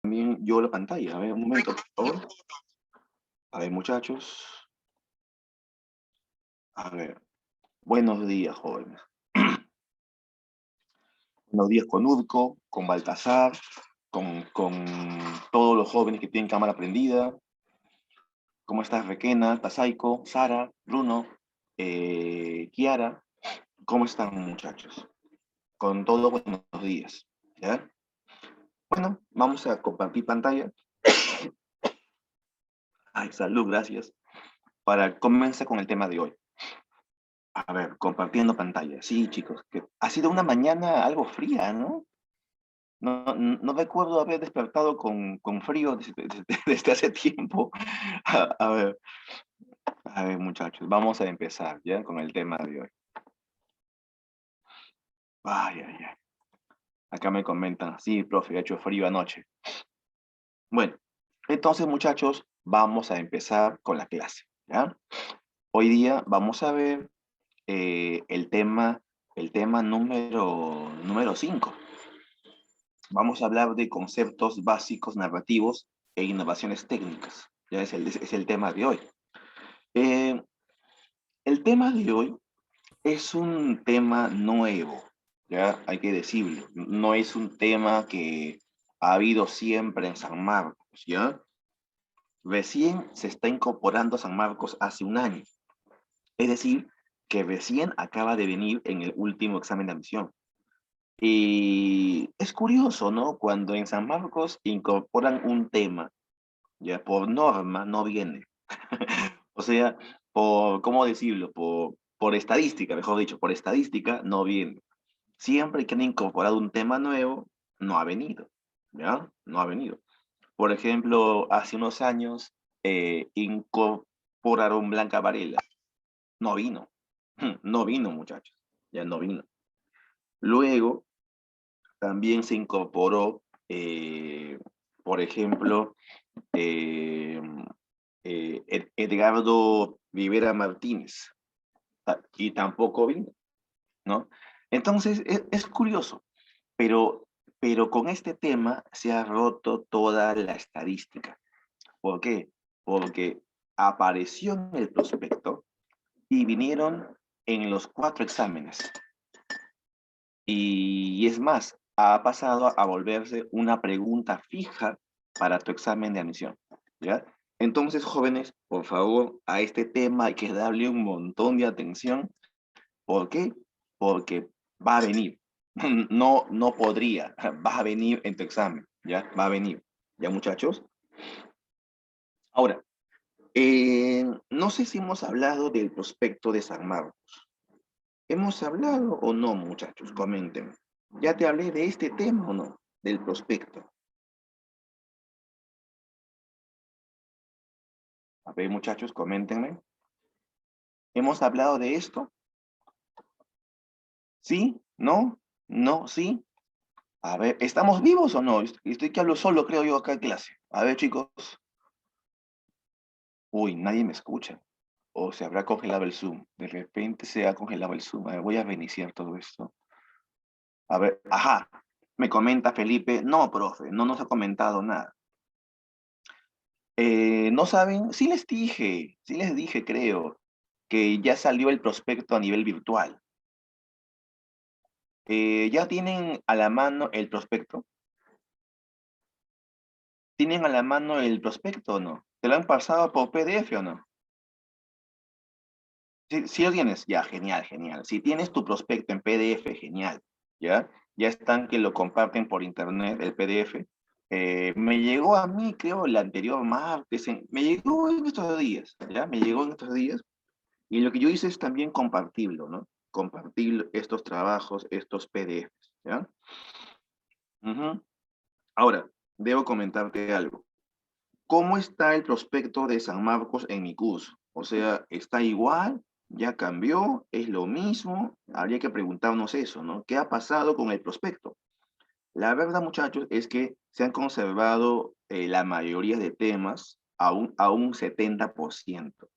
También yo la pantalla. A ver, un momento, por favor. A ver, muchachos. A ver. Buenos días, jóvenes. Buenos días con Urco, con Baltasar, con todos los jóvenes que tienen cámara prendida. ¿Cómo estás, Requena, Tasaiko, Sara, Bruno, Kiara? ¿Cómo están, muchachos? Con todo, buenos días. ¿Ya? Bueno, vamos a compartir pantalla. Ay, salud, gracias. Para comenzar con el tema de hoy. A ver, compartiendo pantalla. Sí, chicos, que ha sido una mañana algo fría, ¿no? No recuerdo haber despertado con frío desde hace tiempo. A a ver, muchachos, vamos a empezar ya con el tema de hoy. Ay, ay, ay. Acá me comentan, sí, profe, ha hecho frío anoche. Bueno, entonces, muchachos, vamos a empezar con la clase, ¿ya? Hoy día vamos a ver el tema número 5. Vamos a hablar de conceptos básicos narrativos e innovaciones técnicas. Ya es el tema de hoy. Eh, el tema de hoy es un tema nuevo, ya hay que decirlo. No es un tema que ha habido siempre en San Marcos, ¿ya? Recién se está incorporando a San Marcos hace un año. Es decir, que recién acaba de venir en el último examen de admisión. Y es curioso, ¿no? Cuando en San Marcos incorporan un tema, ya por norma no viene. O sea, ¿cómo decirlo? Por estadística, mejor dicho, por estadística no viene. Siempre que han incorporado un tema nuevo, no ha venido, ¿ya? No ha venido. Por ejemplo, hace unos años incorporaron Blanca Varela. No vino. No vino, muchachos. Ya no vino. Luego, también se incorporó, por ejemplo, eh, Edgardo Rivera Martínez, y tampoco vino, ¿no? Entonces, es curioso, pero, pero con este tema se ha roto toda la estadística. ¿Por qué? Porque apareció en el prospecto y vinieron en los 4 exámenes. Y es más, ha pasado a volverse una pregunta fija para tu examen de admisión, ¿ya? Entonces, jóvenes, por favor, a este tema hay que darle un montón de atención. ¿Por qué? Porque va a venir. No podría, va a venir en tu examen, ¿ya? Va a venir, ¿ya, muchachos? Ahora, no sé si hemos hablado del prospecto de San Marcos. ¿Hemos hablado o no, muchachos? Comenten. ¿Ya te hablé de este tema o no? Del prospecto. A ver, muchachos, coméntenme. ¿Hemos hablado de esto? ¿Sí? ¿No? ¿No? ¿Sí? A ver, ¿estamos vivos o no? Estoy que hablo solo, creo yo, acá en clase. A ver, chicos. Uy, nadie me escucha. O se habrá congelado el Zoom. De repente se ha congelado el Zoom. A ver, voy a reiniciar todo esto. A ver, ajá. Me comenta Felipe. No, profe, no nos ha comentado nada. ¿No saben? Sí les dije, creo, que ya salió el prospecto a nivel virtual. ¿Ya tienen a la mano el prospecto? ¿Tienen a la mano el prospecto o no? ¿Te lo han pasado por PDF o no? Si lo tienes, ya, genial, genial. Si tienes tu prospecto en PDF, genial, ¿ya? Ya están que lo comparten por internet, el PDF. Me llegó a mí, creo, el anterior martes, me llegó en estos días, ¿ya? Me llegó en estos días. Y lo que yo hice es también compartirlo, ¿no? Compartir estos trabajos, estos PDFs, ¿ya? Ujú. Ahora, debo comentarte algo. ¿Cómo está el prospecto de San Marcos en mi curso? O sea, ¿está igual? ¿Ya cambió? ¿Es lo mismo? Habría que preguntarnos eso, ¿no? ¿Qué ha pasado con el prospecto? La verdad, muchachos, es que se han conservado la mayoría de temas a un 70%,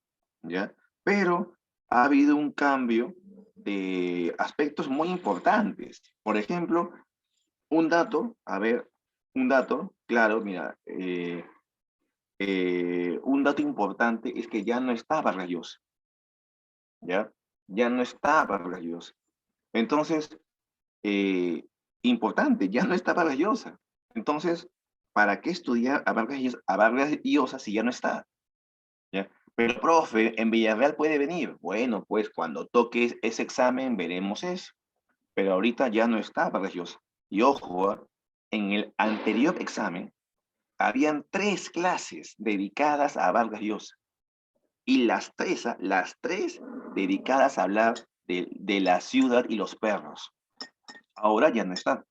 ¿ya? Pero ha habido un cambio de aspectos muy importantes. Por ejemplo, un dato, a ver, Un dato, claro, mira, un dato importante es que ya no está Vargas Llosa, ¿ya? Ya no está Vargas Llosa. Entonces, eh, importante, ya no está Vargas Llosa. Entonces, ¿para qué estudiar a Vargas Llosa si ya no está? ¿Ya? Pero, profe, en Villarreal puede venir. Bueno, pues cuando toques ese examen veremos eso. Pero ahorita ya no está Vargas Llosa. Y ojo, en el anterior examen habían 3 clases dedicadas a Vargas Llosa. Y las tres dedicadas a hablar de la ciudad y los perros. Ahora ya no está.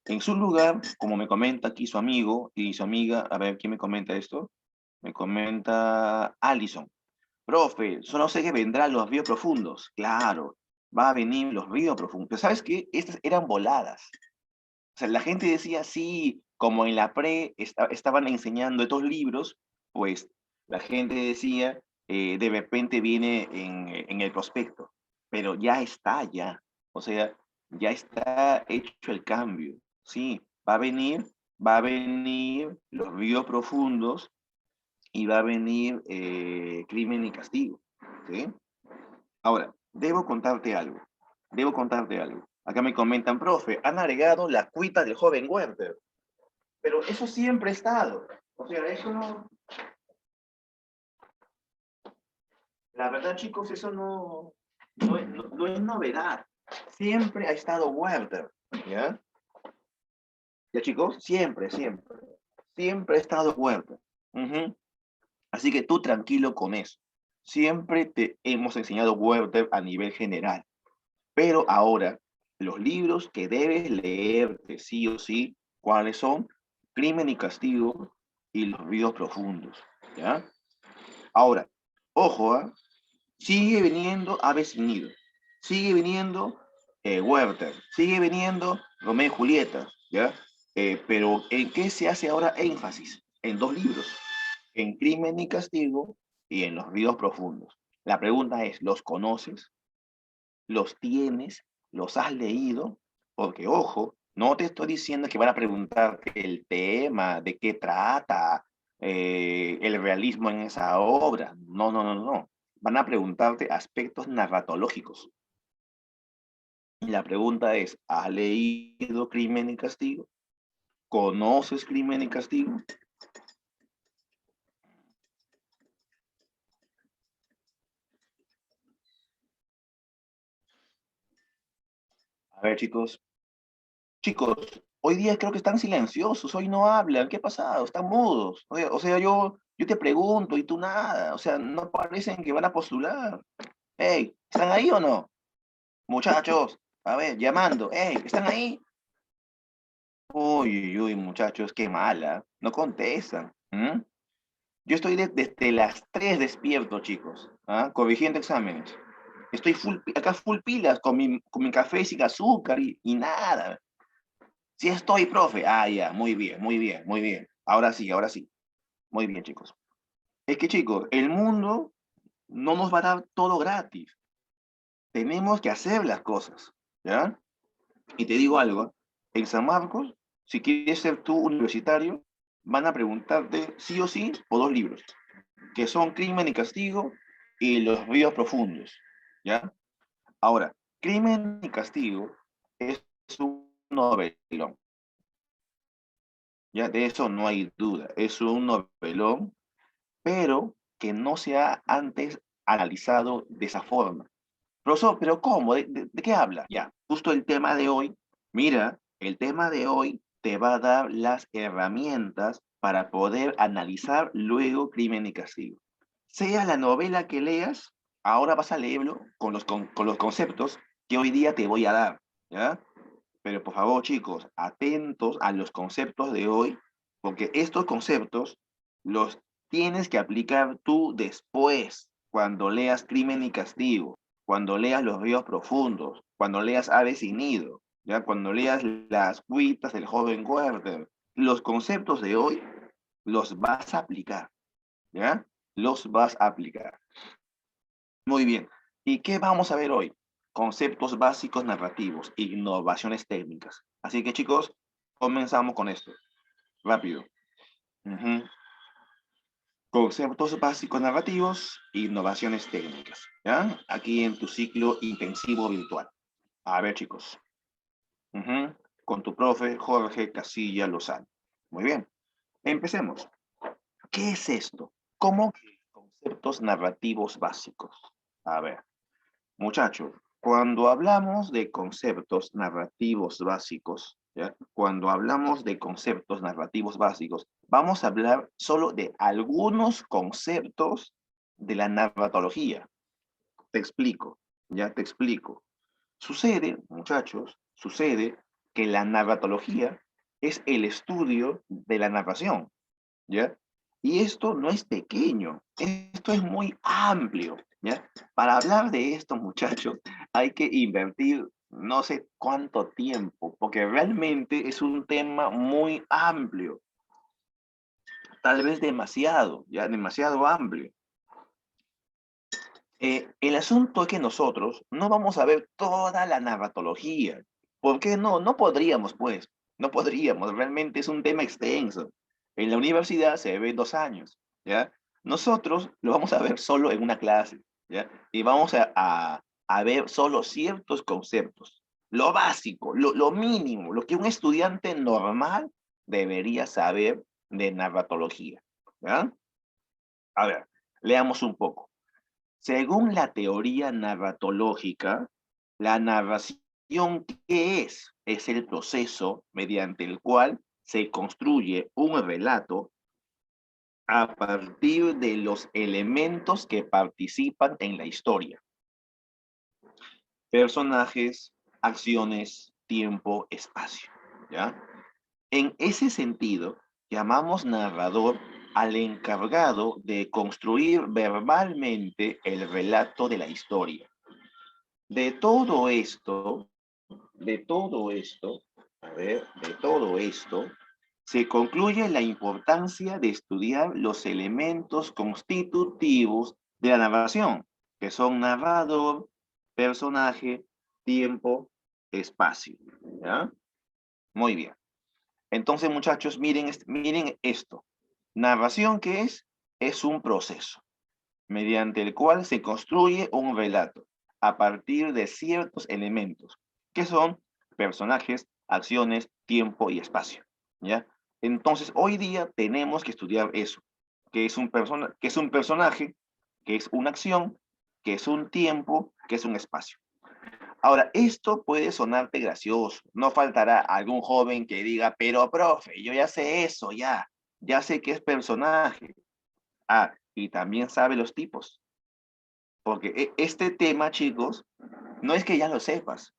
En su lugar, como me comenta aquí su amigo y su amiga, a ver, ¿quién me comenta esto? Me comenta Allison. Profe, solo sé que vendrán los ríos profundos. Claro, va a venir los ríos profundos. Pero ¿sabes qué? Estas eran voladas. O sea, la gente decía, sí, como en la estaban enseñando estos libros, pues la gente decía, de repente viene en el prospecto, pero ya está, ya. O sea, ya está hecho el cambio. Sí, va a venir los ríos profundos y va a venir crimen y castigo. ¿Sí? Ahora, debo contarte algo. Acá me comentan, profe, han agregado la cuita del joven Werther, pero eso siempre ha estado. O sea, eso no, la verdad, chicos, eso no es novedad. Siempre ha estado Werther, ¿ya? ¿Ya, chicos? Siempre ha estado Werther. Ujú. Así que tú tranquilo con eso. Siempre te hemos enseñado Werther a nivel general. Pero ahora, los libros que debes leerte sí o sí, ¿cuáles son? Crimen y Castigo y Los Ríos Profundos, ¿ya? Ahora, ojo, ¿ah? Sigue viniendo Aves sin Nido, sigue viniendo Werther, sigue viniendo Romeo y Julieta, ¿ya? Pero ¿en qué se hace ahora énfasis? En 2 libros, en Crimen y Castigo y en Los Ríos Profundos. La pregunta es, ¿los conoces? ¿Los tienes? ¿Los has leído? Porque, ojo, no te estoy diciendo que van a preguntarte el tema, de qué trata, el realismo en esa obra. No, no, no, no. Van a preguntarte aspectos narratológicos. Y la pregunta es, ¿has leído Crimen y Castigo? ¿Conoces Crimen y Castigo? A ver, chicos. Chicos, hoy día creo que están silenciosos, hoy no hablan. ¿Qué ha pasado? Están mudos. O sea, yo te pregunto y tú nada. O sea, no parecen que van a postular. Hey, ¿están ahí o no? Muchachos, a ver, llamando. Hey, ¿están ahí? Uy, uy, uy, muchachos, qué mala. No contestan. ¿Mm? Yo estoy desde las 3 despierto, chicos, ¿ah? Corrigiendo exámenes. Estoy acá full pilas con mi café sin azúcar y nada. Sí estoy, profe. Ah, ya, muy bien, muy bien, muy bien. Ahora sí, ahora sí. Muy bien, chicos. Es que, chicos, el mundo no nos va a dar todo gratis. Tenemos que hacer las cosas, ¿ya? Y te digo algo, en San Marcos, si quieres ser tú universitario, van a preguntarte sí o sí por 2 libros, que son Crimen y Castigo y Los Ríos Profundos, ¿ya? Ahora, Crimen y Castigo es un novelón, ya de eso no hay duda, es un novelón, pero que no se ha antes analizado de esa forma. Profesor, pero ¿cómo? ¿De qué habla? Ya, justo el tema de hoy, mira, el tema de hoy te va a dar las herramientas para poder analizar luego Crimen y Castigo. Sea la novela que leas, ahora vas a leerlo con los conceptos que hoy día te voy a dar, ¿ya? Pero por favor, chicos, atentos a los conceptos de hoy, porque estos conceptos los tienes que aplicar tú después, cuando leas Crimen y Castigo, cuando leas Los Ríos Profundos, cuando leas Aves sin Nido, ¿ya? Cuando leas Las Cuitas del joven Werther. Los conceptos de hoy los vas a aplicar, ¿ya? Los vas a aplicar. Muy bien. ¿Y qué vamos a ver hoy? Conceptos básicos narrativos, innovaciones técnicas. Así que chicos, comenzamos con esto. Rápido. Ujú. Conceptos básicos narrativos, innovaciones técnicas. ¿Ya? Aquí en tu ciclo intensivo virtual. A ver, chicos. Ujú. Con tu profe Jorge Casilla Lozano. Muy bien. Empecemos. ¿Qué es esto? ¿Cómo que conceptos narrativos básicos? A ver, muchachos, cuando hablamos de conceptos narrativos básicos, ¿ya? Cuando hablamos de conceptos narrativos básicos, vamos a hablar solo de algunos conceptos de la narratología. Te explico, ya te explico. Sucede, muchachos, sucede que la narratología es el estudio de la narración, ¿ya? Y esto no es pequeño, esto es muy amplio, ¿ya? Para hablar de esto, muchachos, hay que invertir no sé cuánto tiempo, porque realmente es un tema muy amplio, tal vez demasiado, ya demasiado amplio. El asunto es que nosotros no vamos a ver toda la narratología. ¿Por qué no? No podríamos, pues. No podríamos. Realmente es un tema extenso. En la universidad se ve 2 años, ¿ya? Nosotros lo vamos a ver solo en una clase, ¿ya? Y vamos a ver solo ciertos conceptos. Lo básico, lo mínimo, lo que un estudiante normal debería saber de narratología, ¿ya? A ver, leamos un poco. Según la teoría narratológica, la narración, ¿qué es? Es el proceso mediante el cual se construye un relato a partir de los elementos que participan en la historia. Personajes, acciones, tiempo, espacio. ¿Ya? En ese sentido, llamamos narrador al encargado de construir verbalmente el relato de la historia. De todo esto, de todo esto, a ver, de todo esto, se concluye la importancia de estudiar los elementos constitutivos de la narración, que son narrador, personaje, tiempo, espacio. ¿Ya? Muy bien. Entonces, muchachos, miren esto. Narración, ¿qué es? Es un proceso mediante el cual se construye un relato a partir de ciertos elementos, que son personajes, acciones, tiempo y espacio, ¿ya? Entonces, hoy día tenemos que estudiar eso, que es un personaje, que es una acción, que es un tiempo, que es un espacio. Ahora, esto puede sonarte gracioso. No faltará algún joven que diga, pero profe, yo ya sé eso, ya sé que es personaje. Ah, y también sabe los tipos. Porque este tema, chicos, no es que ya lo sepas,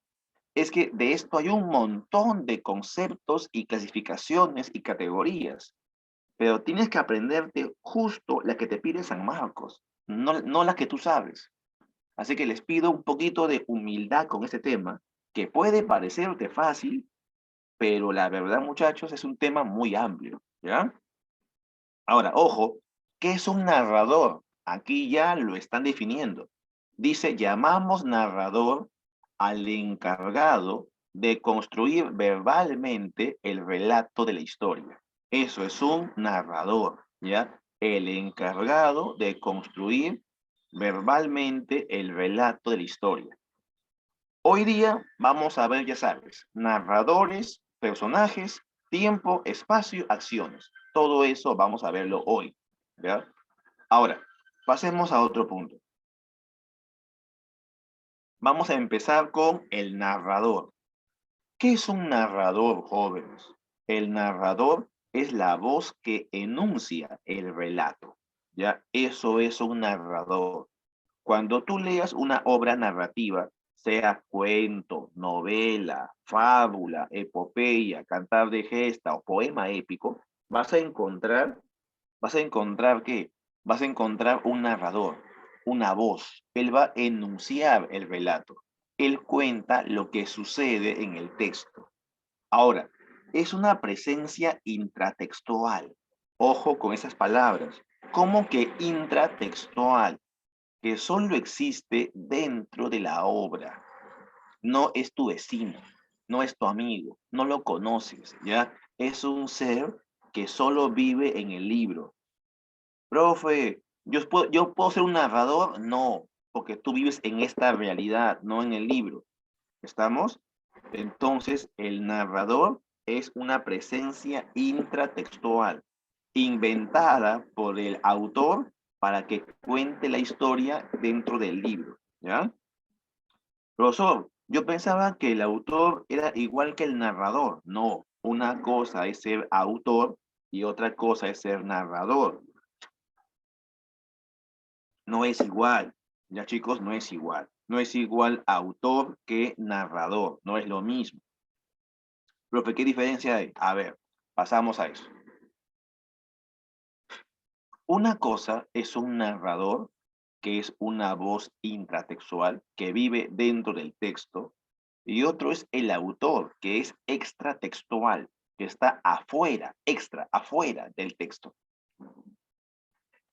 es que de esto hay un montón de conceptos y clasificaciones y categorías, pero tienes que aprenderte justo la que te pide San Marcos, no la que tú sabes. Así que les pido un poquito de humildad con este tema, que puede parecerte fácil, pero la verdad, muchachos, es un tema muy amplio, ¿ya? Ahora, ojo, ¿qué es un narrador? Aquí ya lo están definiendo. Dice, llamamos narrador al encargado de construir verbalmente el relato de la historia. Eso es un narrador, ¿ya? El encargado de construir verbalmente el relato de la historia. Hoy día vamos a ver, ya sabes, narradores, personajes, tiempo, espacio, acciones. Todo eso vamos a verlo hoy, ¿ya? Ahora, pasemos a otro punto. Vamos a empezar con el narrador. ¿Qué es un narrador, jóvenes? El narrador es la voz que enuncia el relato, ¿ya? Eso es un narrador. Cuando tú leas una obra narrativa, sea cuento, novela, fábula, epopeya, cantar de gesta o poema épico, vas a encontrar ¿qué? Vas a encontrar un narrador, una voz. Él va a enunciar el relato. Él cuenta lo que sucede en el texto. Ahora, es una presencia intratextual. Ojo con esas palabras. ¿Cómo que intratextual? Que solo existe dentro de la obra. No es tu vecino, no es tu amigo, no lo conoces, ¿ya? Es un ser que solo vive en el libro. Profe, ¿yo puedo ser un narrador? No, porque tú vives en esta realidad, no en el libro. ¿Estamos? Entonces, el narrador es una presencia intratextual, inventada por el autor para que cuente la historia dentro del libro, ¿ya? Profesor, yo pensaba que el autor era igual que el narrador. No, una cosa es ser autor y otra cosa es ser narrador. No es igual, ya chicos, no es igual. No es igual autor que narrador, no es lo mismo. Profe, ¿qué diferencia hay? A ver, pasamos a eso. Una cosa es un narrador, que es una voz intratextual que vive dentro del texto, y otro es el autor, que es extratextual, que está afuera, afuera del texto.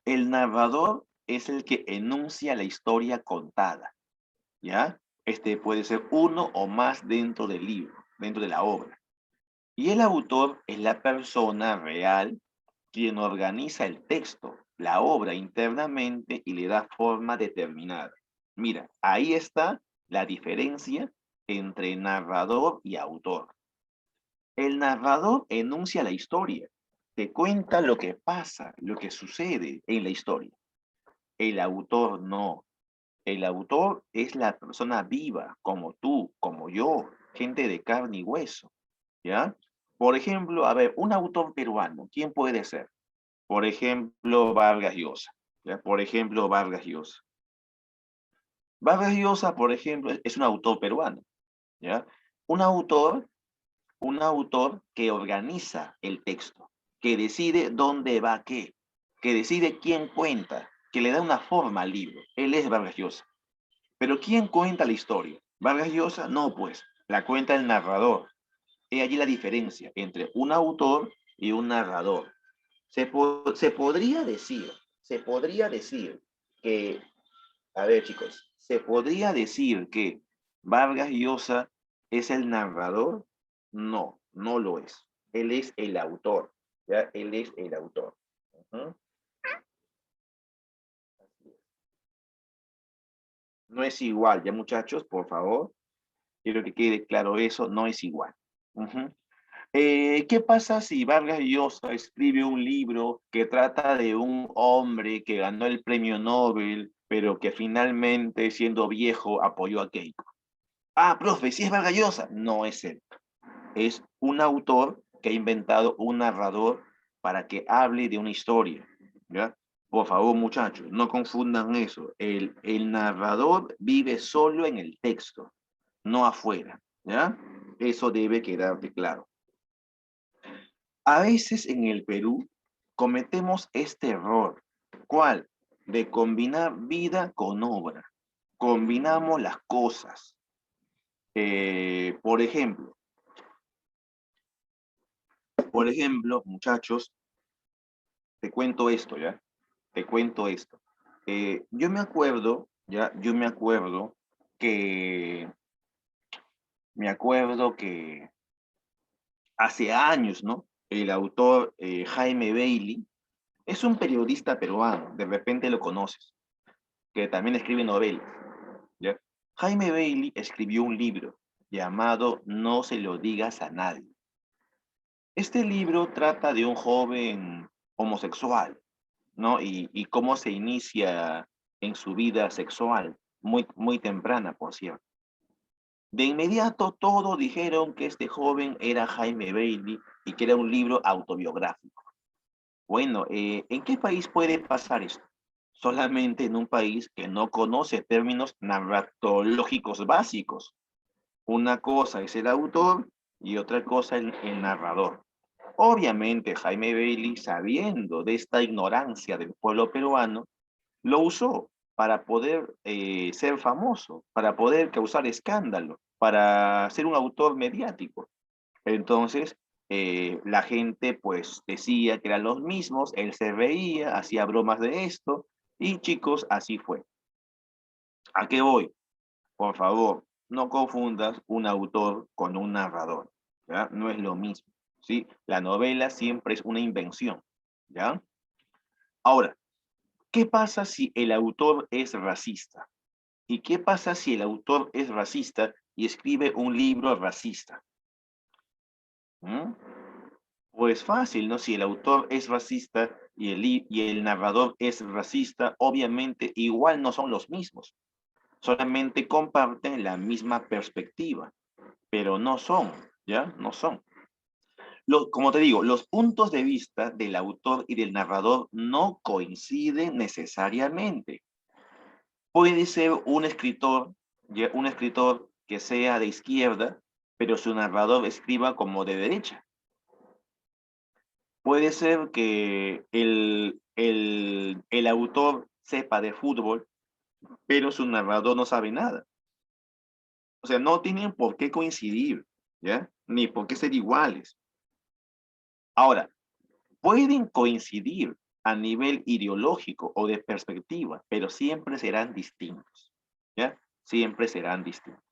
El narrador es el que enuncia la historia contada, ¿ya? Este puede ser uno o más dentro del libro, dentro de la obra. Y el autor es la persona real quien organiza el texto, la obra internamente y le da forma determinada. Mira, ahí está la diferencia entre narrador y autor. El narrador enuncia la historia, te cuenta lo que pasa, lo que sucede en la historia. El autor no. El autor es la persona viva, como tú, como yo, gente de carne y hueso, ¿ya? Por ejemplo, a ver, un autor peruano, ¿quién puede ser? Por ejemplo, Vargas Llosa, ¿ya? Por ejemplo, Vargas Llosa. Vargas Llosa, por ejemplo, es un autor peruano, ¿ya? Un autor, un autor que organiza el texto, que decide dónde va qué, que decide quién cuenta, que le da una forma al libro. Él es Vargas Llosa. Pero ¿quién cuenta la historia? ¿Vargas Llosa? No, pues, la cuenta el narrador. He allí la diferencia entre un autor y un narrador. Se podría decir que, a ver chicos, se podría decir que Vargas Llosa es el narrador. No, no lo es. Él es el autor, ¿ya? Él es el autor. Ujú. No es igual, ya muchachos, por favor. Quiero que quede claro eso, no es igual. Ujú. ¿Qué pasa si Vargas Llosa escribe un libro que trata de un hombre que ganó el premio Nobel, pero que finalmente, siendo viejo, apoyó a Keiko? Ah, profe, si es Vargas Llosa. No es él. Es un autor que ha inventado un narrador para que hable de una historia, ¿ya? Por favor, muchachos, no confundan eso. El narrador vive solo en el texto, no afuera, ¿ya? Eso debe quedarte claro. A veces en el Perú cometemos este error. ¿Cuál? De combinar vida con obra. Combinamos las cosas. Por ejemplo, muchachos, te cuento esto, ¿ya? Te cuento esto. Yo me acuerdo, ¿ya? Que, me acuerdo que hace años, ¿no? El autor Jaime Bailey es un periodista peruano, de repente lo conoces, que también escribe novelas, ¿ya? Jaime Bailey escribió un libro llamado No se lo digas a nadie. Este libro trata de un joven homosexual, ¿no? Y cómo se inicia en su vida sexual, muy, muy temprana, por cierto. De inmediato todos dijeron que este joven era Jaime Bailey y que era un libro autobiográfico. Bueno, ¿en qué país puede pasar esto? Solamente en un país que no conoce términos narratológicos básicos. Una cosa es el autor y otra cosa el narrador. Obviamente Jaime Bailey, sabiendo de esta ignorancia del pueblo peruano, lo usó para poder ser famoso, para poder causar escándalo, para ser un autor mediático. Entonces, la gente pues decía que eran los mismos, él se reía, hacía bromas de esto, y chicos, así fue. ¿A qué voy? Por favor, no confundas un autor con un narrador, ¿ya? No es lo mismo. ¿sí? La novela siempre es una invención, ¿ya? Ahora, ¿qué pasa si el autor es racista? ¿Y qué pasa si el autor es racista y escribe un libro racista? ¿Mm? Pues fácil, ¿no? Si el autor es racista y el narrador es racista, obviamente igual no son los mismos, solamente comparten la misma perspectiva, pero no son, ¿ya? No son. Como te digo, los puntos de vista del autor y del narrador no coinciden necesariamente. Puede ser un escritor que sea de izquierda, pero su narrador escriba como de derecha. Puede ser que el autor sepa de fútbol, pero su narrador no sabe nada. O sea, no tienen por qué coincidir, ¿ya? Ni por qué ser iguales. Ahora, pueden coincidir a nivel ideológico o de perspectiva, pero siempre serán distintos, ¿ya? Siempre serán distintos.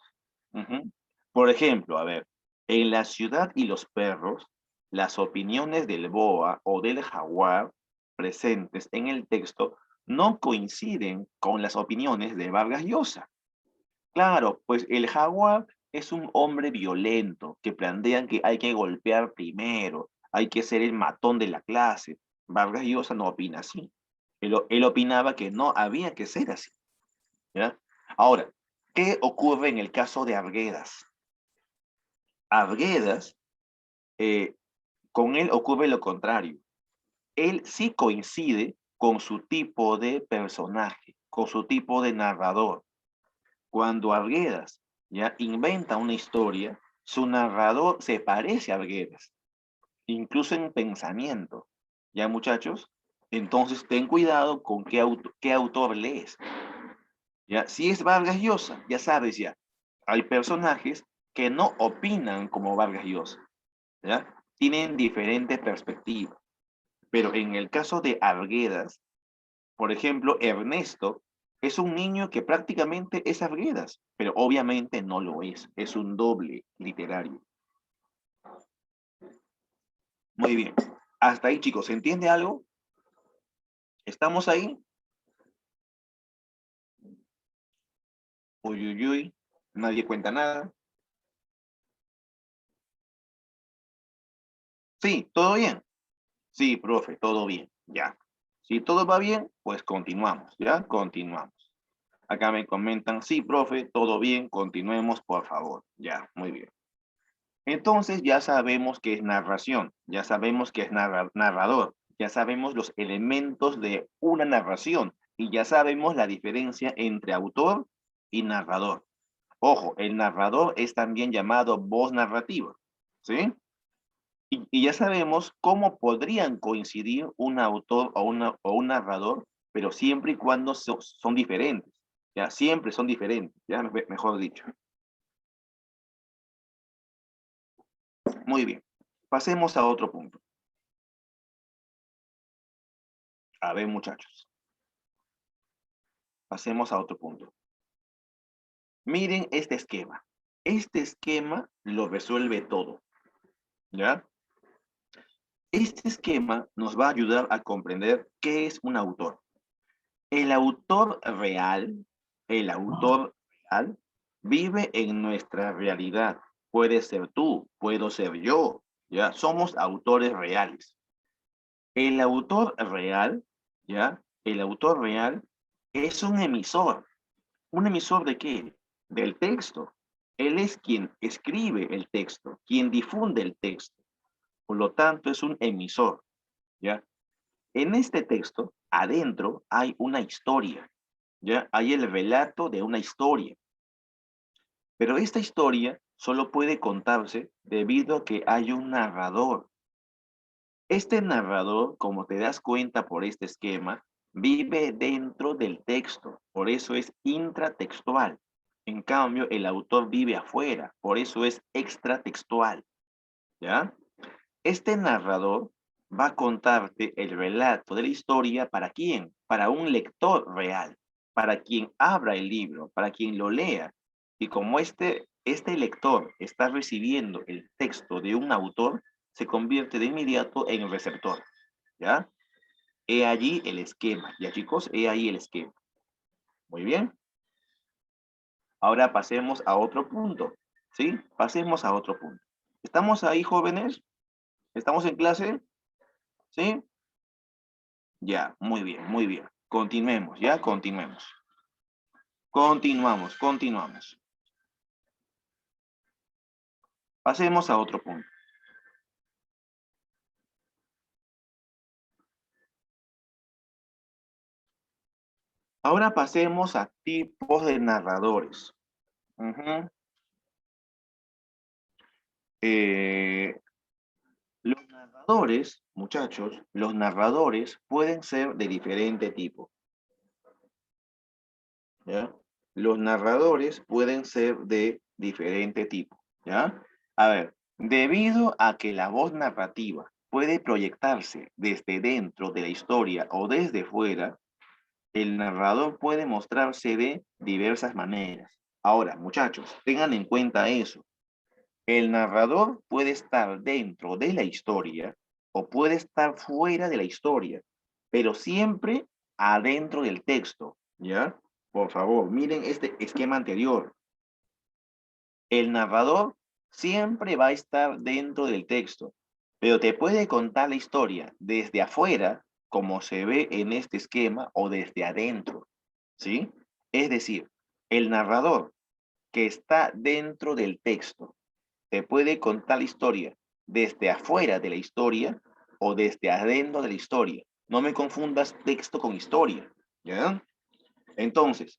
Ujú. Por ejemplo, a ver, en La ciudad y los perros, las opiniones del boa o del jaguar presentes en el texto no coinciden con las opiniones de Vargas Llosa. Claro, pues el jaguar es un hombre violento que plantean que hay que golpear primero, hay que ser el matón de la clase. Vargas Llosa no opina así. Él opinaba que no había que ser así, ¿ya? Ahora, ¿qué ocurre en el caso de Arguedas? Arguedas, eh, con él ocurre lo contrario. Él sí coincide con su tipo de personaje, con su tipo de narrador. Cuando Arguedas ya inventa una historia, su narrador se parece a Arguedas, incluso en pensamiento. ¿Ya, muchachos? Entonces ten cuidado con qué autor lees. ¿Ya? Si es Vargas Llosa, ya sabes ya, hay personajes que no opinan como Vargas Llosa, ¿ya? Tienen diferente perspectiva. Pero en el caso de Arguedas, por ejemplo, Ernesto es un niño que prácticamente es Arguedas, pero obviamente no lo es un doble literario. Muy bien. Hasta ahí, chicos, ¿se entiende algo? ¿Estamos ahí? Uy, uy, uy, nadie cuenta nada. Sí, ¿todo bien? Sí, profe, todo bien, ya. Si todo va bien, pues continuamos, ¿ya? Continuamos. Acá me comentan, sí, profe, todo bien, continuemos, por favor. Ya, muy bien. Entonces ya sabemos qué es narración, ya sabemos qué es narrador, ya sabemos los elementos de una narración y ya sabemos la diferencia entre autor y narrador. Ojo, el narrador es también llamado voz narrativa, ¿sí? Y ya sabemos cómo podrían coincidir un autor o un narrador, pero siempre y cuando son diferentes, ya siempre son diferentes, ya mejor dicho. Muy bien, pasemos a otro punto. A ver, muchachos, pasemos a otro punto. Miren este esquema. Este esquema lo resuelve todo, ¿ya? Este esquema nos va a ayudar a comprender qué es un autor. El autor real, el autor real, vive en nuestra realidad. Puede ser tú, puedo ser yo, ¿ya? Somos autores reales. El autor real, ¿ya? El autor real es un emisor. ¿Un emisor de qué? Del texto. Él es quien escribe el texto, quien difunde el texto. Por lo tanto, es un emisor, ¿ya? En este texto, adentro, hay una historia, ¿ya? Hay el relato de una historia. Pero esta historia solo puede contarse debido a que hay un narrador. Este narrador, como te das cuenta por este esquema, vive dentro del texto, por eso es intratextual. En cambio, el autor vive afuera, por eso es extratextual, ¿ya? Este narrador va a contarte el relato de la historia para quién, para un lector real, para quien abra el libro, para quien lo lea. Y como este lector está recibiendo el texto de un autor, se convierte de inmediato en receptor, ¿ya? He allí el esquema, ¿ya chicos? He ahí el esquema. Muy bien. Ahora pasemos a otro punto, ¿sí? Pasemos a otro punto. ¿Estamos ahí, jóvenes? ¿Estamos en clase? ¿Sí? Ya, muy bien, muy bien. Continuemos, ya, continuemos. Continuamos. Pasemos a otro punto. Ahora pasemos a tipos de narradores. Ujú. Eh, los narradores, muchachos, los narradores pueden ser de diferente tipo, ¿ya? Los narradores pueden ser de diferente tipo, ¿ya? A ver, debido a que la voz narrativa puede proyectarse desde dentro de la historia o desde fuera, el narrador puede mostrarse de diversas maneras. Ahora, muchachos, tengan en cuenta eso. El narrador puede estar dentro de la historia o puede estar fuera de la historia, pero siempre adentro del texto, ¿ya? Por favor, miren este esquema anterior. El narrador siempre va a estar dentro del texto, pero te puede contar la historia desde afuera, como se ve en este esquema, o desde adentro, ¿sí? Es decir, el narrador que está dentro del texto te puede contar la historia desde afuera de la historia o desde adentro de la historia. No me confundas texto con historia, ¿ya? Entonces,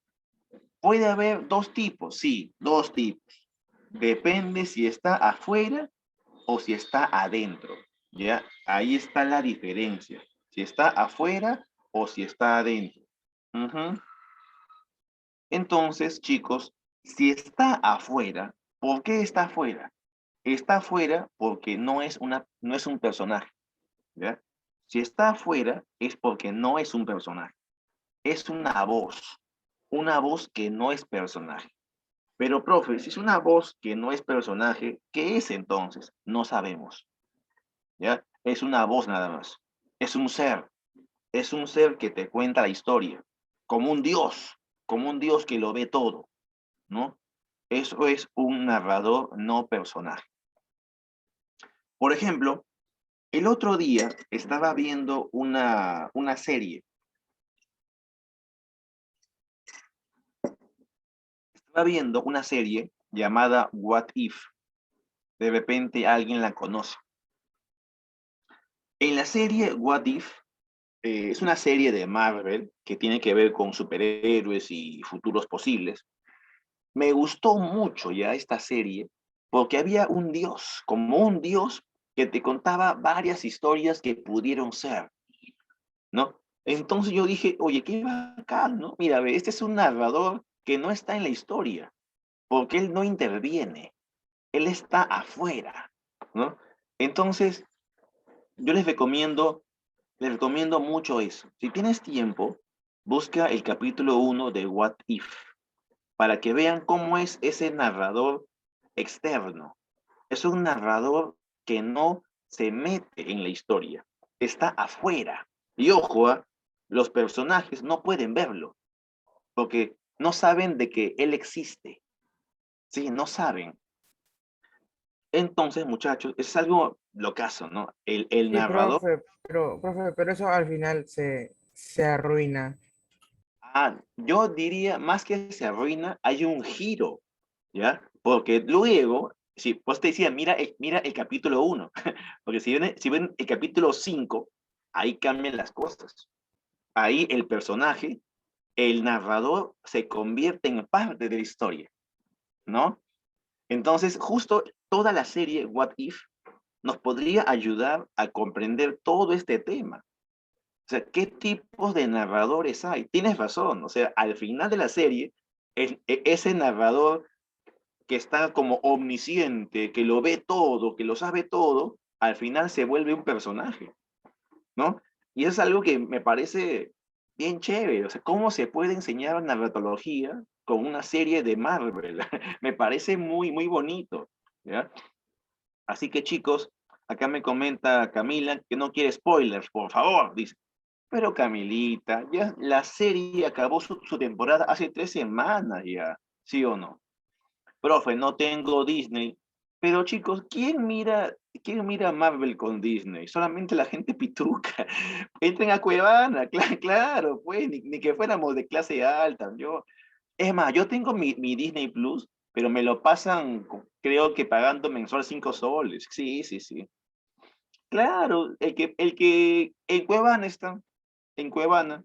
puede haber dos tipos, sí, dos tipos. Depende si está afuera o si está adentro, ¿ya? Ahí está la diferencia. Si está afuera o si está adentro. Ujú. Entonces, chicos, si está afuera, ¿por qué está afuera? Está afuera porque no es un personaje, ¿ya? Si está afuera es porque no es un personaje, es una voz que no es personaje. Pero, profe, si es una voz que no es personaje, ¿qué es entonces? No sabemos, ¿ya? Es una voz nada más. Es es un ser que te cuenta la historia, como un dios que lo ve todo, ¿no? Eso es un narrador no personaje. Por ejemplo, el otro día estaba viendo estaba viendo una serie llamada What If. De repente alguien la conoce. En la serie What If, es una serie de Marvel que tiene que ver con superhéroes y futuros posibles. Me gustó mucho ya esta serie porque había un dios, como un dios que te contaba varias historias que pudieron ser, ¿no? Entonces yo dije, oye, qué bacán, ¿no? Mira, ve, este es un narrador que no está en la historia, porque él no interviene, él está afuera, ¿no? Entonces, yo les recomiendo mucho eso. Si tienes tiempo, busca el capítulo 1 de What If, para que vean cómo es ese narrador externo. Es un narrador que no se mete en la historia, está afuera. Y ojo, los personajes no pueden verlo, porque no saben de que él existe. Sí, no saben. Entonces, muchachos, es algo locazo, ¿no? El Sí, narrador, profe, pero eso al final se arruina. yo diría, más que se arruina, hay un giro, ¿ya? Porque luego, si pues te decía, mira el capítulo 1, porque si ven el capítulo 5, ahí cambian las cosas. Ahí el personaje, el narrador, se convierte en parte de la historia, ¿no? Entonces, justo toda la serie What If nos podría ayudar a comprender todo este tema. O sea, ¿qué tipos de narradores hay? Tienes razón, o sea, al final de la serie, ese narrador que está como omnisciente, que lo ve todo, que lo sabe todo, al final se vuelve un personaje, ¿no? Y es algo que me parece bien chévere, o sea, ¿cómo se puede enseñar narratología con una serie de Marvel? Me parece muy bonito, ¿ya? Así que chicos, Acá me comenta Camila que no quiere spoilers, por favor, dice. Pero Camilita, ya la serie acabó su temporada hace 3 semanas ya, ¿sí o no? Profe, no tengo Disney. Pero chicos, quién mira Marvel con Disney? Solamente la gente pituca. Entren a Cuevana, claro, pues, ni que fuéramos de clase alta. Es más, yo tengo mi Disney Plus, pero me lo pasan, creo que pagando mensual 5 soles. Sí, sí, sí. Claro, el que en Cuevana está, en Cuevana,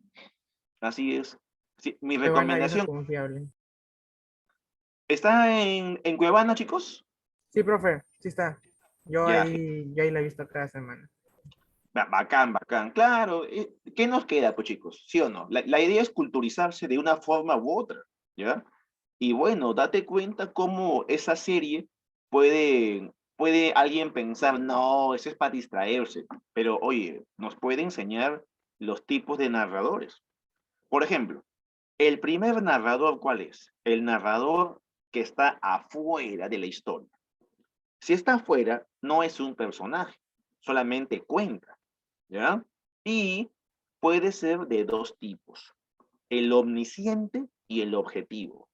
así es. Sí, mi Cuevana vieja recomendación, confiable. ¿está en Cuevana, chicos? Sí, profe, sí está. Ya, Yo ahí la he visto cada semana. bacán, bacán. Claro, ¿qué nos queda, pues, chicos? ¿Sí o no? La idea es culturizarse de una forma u otra, ¿ya? Y bueno, date cuenta cómo esa serie puede alguien pensar, no, eso es para distraerse, pero oye, nos puede enseñar los tipos de narradores. Por ejemplo, el primer narrador, ¿cuál es? El narrador que está afuera de la historia. Si está afuera, no es un personaje, solamente cuenta, ¿ya? Y puede ser de dos tipos, el omnisciente y el objetivo.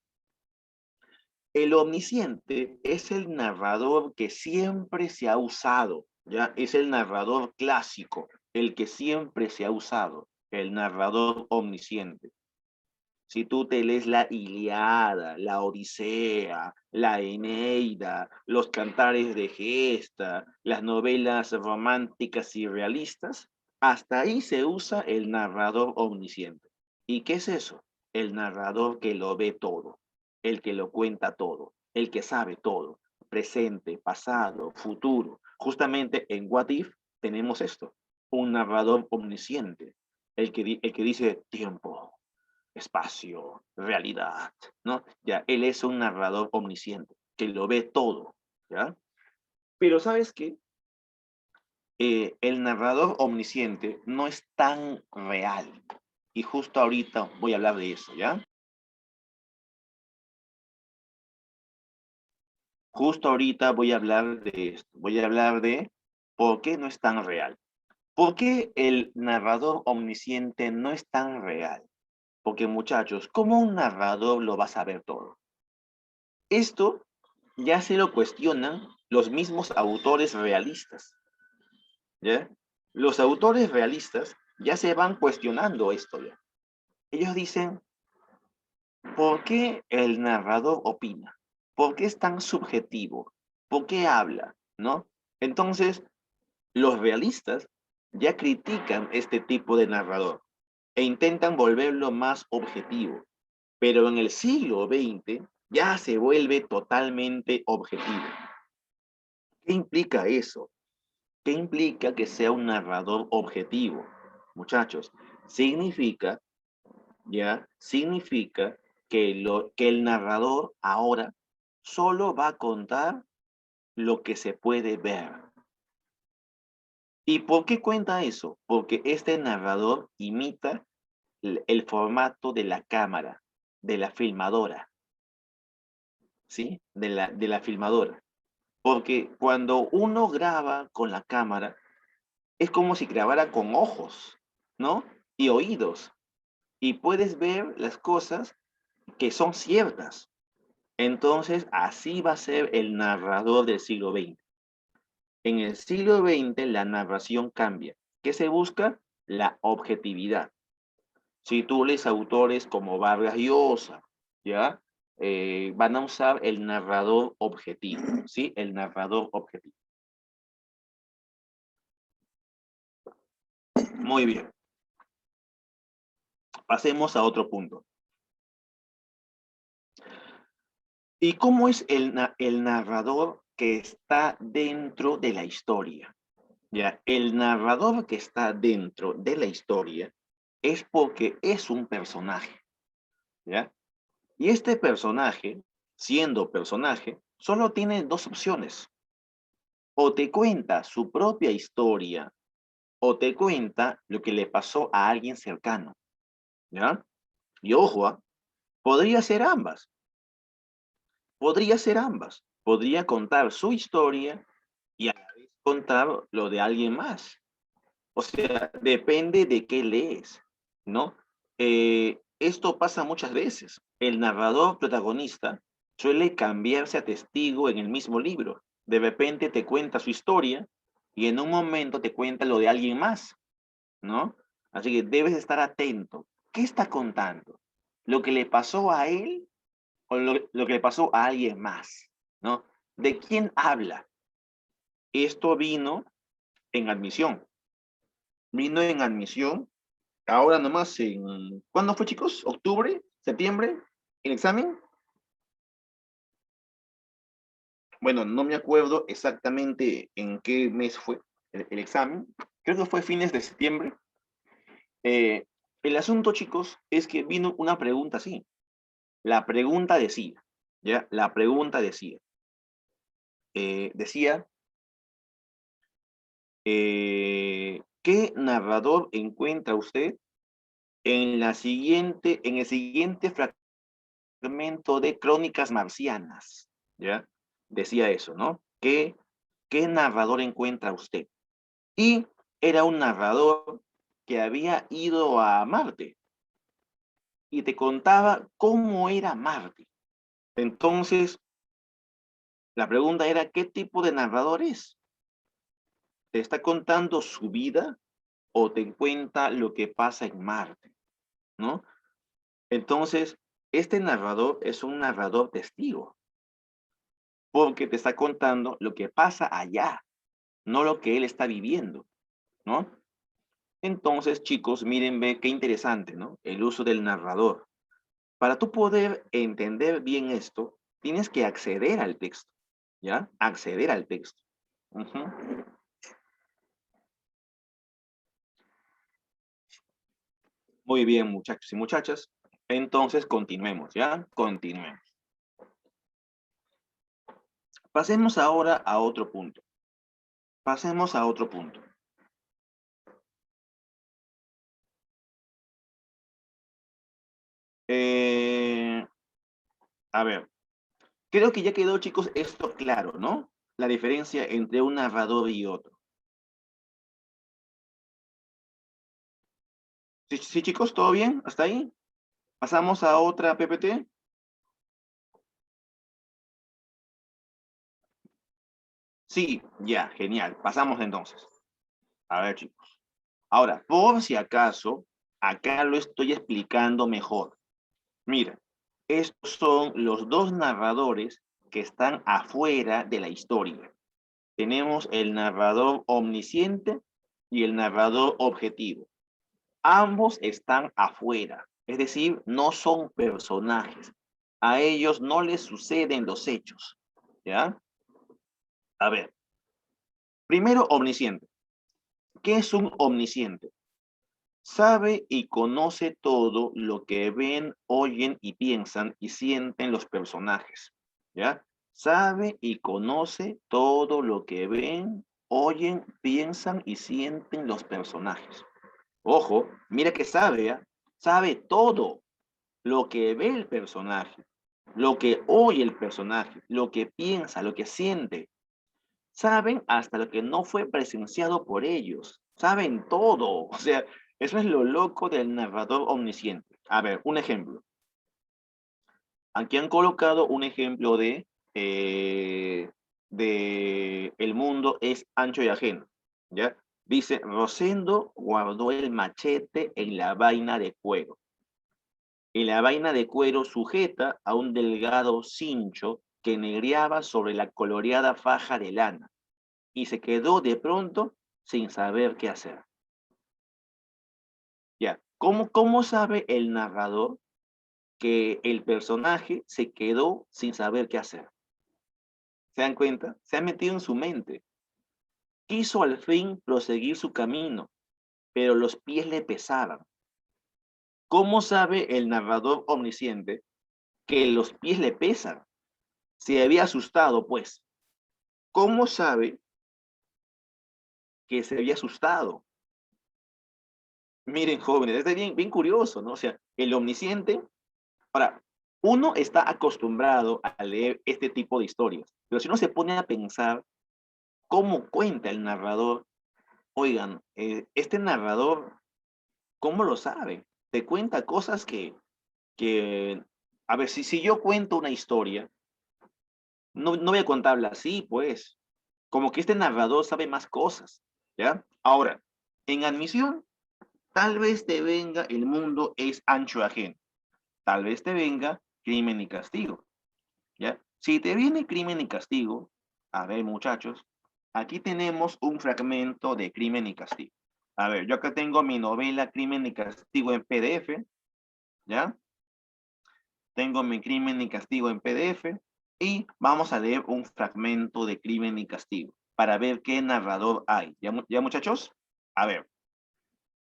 El omnisciente es el narrador que siempre se ha usado, ¿ya? Es el narrador clásico, el que siempre se ha usado, el narrador omnisciente. Si tú te lees la Iliada, la Odisea, la Eneida, los cantares de gesta, las novelas románticas y realistas, hasta ahí se usa el narrador omnisciente. ¿Y qué es eso? El narrador que lo ve todo, el que lo cuenta todo, el que sabe todo, presente, pasado, futuro. Justamente en What If tenemos esto, un narrador omnisciente, el que dice tiempo, espacio, realidad, ¿no? Ya, él es un narrador omnisciente, que lo ve todo, ¿ya? Pero ¿sabes qué? El narrador omnisciente no es tan real. Y justo ahorita voy a hablar de eso, ¿ya? Justo ahorita voy a hablar de esto. Voy a hablar de por qué no es tan real. ¿Por qué el narrador omnisciente no es tan real? Porque muchachos, ¿cómo un narrador lo va a saber todo? Esto ya se lo cuestionan los mismos autores realistas, ¿ya? Los autores realistas ya se van cuestionando esto ya. Ellos dicen, ¿por qué el narrador opina? ¿Por qué es tan subjetivo? ¿Por qué habla? ¿No? Entonces, los realistas ya critican este tipo de narrador e intentan volverlo más objetivo. Pero en el siglo XX ya se vuelve totalmente objetivo. ¿Qué implica eso? ¿Qué implica que sea un narrador objetivo? Muchachos, significa, ¿ya? Significa que el narrador ahora solo va a contar lo que se puede ver. ¿Y por qué cuenta eso? Porque este narrador imita el formato de la cámara, de la filmadora, ¿sí? De la filmadora. Porque cuando uno graba con la cámara, es como si grabara con ojos, ¿no? Y oídos. Y puedes ver las cosas que son ciertas. Entonces, así va a ser el narrador del siglo XX. En el siglo XX la narración cambia. ¿Qué se busca? La objetividad. Si tú lees autores como Vargas Llosa, ¿ya? Van a usar el narrador objetivo, ¿sí? El narrador objetivo. Muy bien. Pasemos a otro punto. ¿Y cómo es el narrador que está dentro de la historia? ¿Ya? El narrador que está dentro de la historia es porque es un personaje, ¿ya? Y este personaje, siendo personaje, solo tiene dos opciones. O te cuenta su propia historia, o te cuenta lo que le pasó a alguien cercano, ¿ya? Y ojo, podría ser ambas. Podría ser ambas. Podría contar su historia y a la vez contar lo de alguien más. O sea, depende de qué lees, ¿no? Esto pasa muchas veces. El narrador protagonista suele cambiarse a testigo en el mismo libro. De repente te cuenta su historia y en un momento te cuenta lo de alguien más, ¿no? Así que debes estar atento. ¿Qué está contando? ¿Lo que le pasó a él o lo que le pasó a alguien más? ¿No? ¿De quién habla? Esto vino en admisión. Vino en admisión ahora nomás ¿cuándo fue, chicos? ¿Octubre? ¿Septiembre? ¿El examen? Bueno, no me acuerdo exactamente en qué mes fue el examen. Creo que fue fines de septiembre. Eh, el asunto, chicos, es que vino una pregunta así. La pregunta decía, ¿ya? La pregunta decía, ¿qué narrador encuentra usted en el siguiente fragmento de Crónicas Marcianas? ¿Ya? Decía eso, ¿no? ¿Qué narrador encuentra usted? Y era un narrador que había ido a Marte y te contaba cómo era Marte. Entonces, la pregunta era, ¿qué tipo de narrador es? ¿Te está contando su vida o te cuenta lo que pasa en Marte? ¿No? Entonces, este narrador es un narrador testigo, porque te está contando lo que pasa allá, no lo que él está viviendo, ¿no? Entonces, chicos, miren, ve qué interesante, ¿no? El uso del narrador. Para tú poder entender bien esto, tienes que acceder al texto, ¿ya? Acceder al texto. Ujú. Muy bien, muchachos y muchachas. Entonces, continuemos, ¿ya? Continuemos. Pasemos ahora a otro punto. Pasemos a otro punto. Eh, a ver, creo que ya quedó, chicos, esto claro, ¿no? La diferencia entre un narrador y otro. Sí, sí, chicos, ¿todo bien? ¿Hasta ahí? ¿Pasamos a otra PPT? Sí, ya, genial. Pasamos entonces. A ver, chicos. Ahora, por si acaso, acá lo estoy explicando mejor. Mira, estos son los dos narradores que están afuera de la historia. Tenemos el narrador omnisciente y el narrador objetivo. Ambos están afuera, es decir, no son personajes. A ellos no les suceden los hechos. ¿Ya? A ver, primero omnisciente. ¿Qué es un omnisciente? Sabe y conoce todo lo que ven, oyen y piensan y sienten los personajes. ¿Ya? Sabe y conoce todo lo que ven, oyen, piensan y sienten los personajes. Ojo, mira que sabe, ¿eh? Sabe todo lo que ve el personaje, lo que oye el personaje, lo que piensa, lo que siente. Saben hasta lo que no fue presenciado por ellos. Saben todo. O sea, eso es lo loco del narrador omnisciente. A ver, un ejemplo. Aquí han colocado un ejemplo de el mundo es ancho y ajeno. ¿Ya? Dice, Rosendo guardó el machete en la vaina de cuero. Y la vaina de cuero sujeta a un delgado cincho que negreaba sobre la coloreada faja de lana y se quedó de pronto sin saber qué hacer. Ya, ¿cómo sabe el narrador que el personaje se quedó sin saber qué hacer? ¿Se dan cuenta? Se ha metido en su mente. Quiso al fin proseguir su camino, pero los pies le pesaban. ¿Cómo sabe el narrador omnisciente que los pies le pesan? Se había asustado, pues. ¿Cómo sabe que se había asustado? Miren, jóvenes, es bien, bien curioso, ¿no? O sea, el omnisciente. Ahora, uno está acostumbrado a leer este tipo de historias, pero si uno se pone a pensar cómo cuenta el narrador. Oigan, este narrador, ¿cómo lo sabe? Te cuenta cosas que a ver, si yo cuento una historia, no voy a contarla así, pues. Como que este narrador sabe más cosas, ¿ya? Ahora, en admisión, tal vez te venga el mundo es ancho ajeno. Tal vez te venga crimen y castigo, ¿ya? Si te viene crimen y castigo, a ver, muchachos, aquí tenemos un fragmento de crimen y castigo. A ver, yo acá tengo mi novela Crimen y Castigo en PDF, ¿ya? Tengo mi Crimen y Castigo en PDF y vamos a leer un fragmento de Crimen y Castigo para ver qué narrador hay. ¿Ya muchachos? A ver,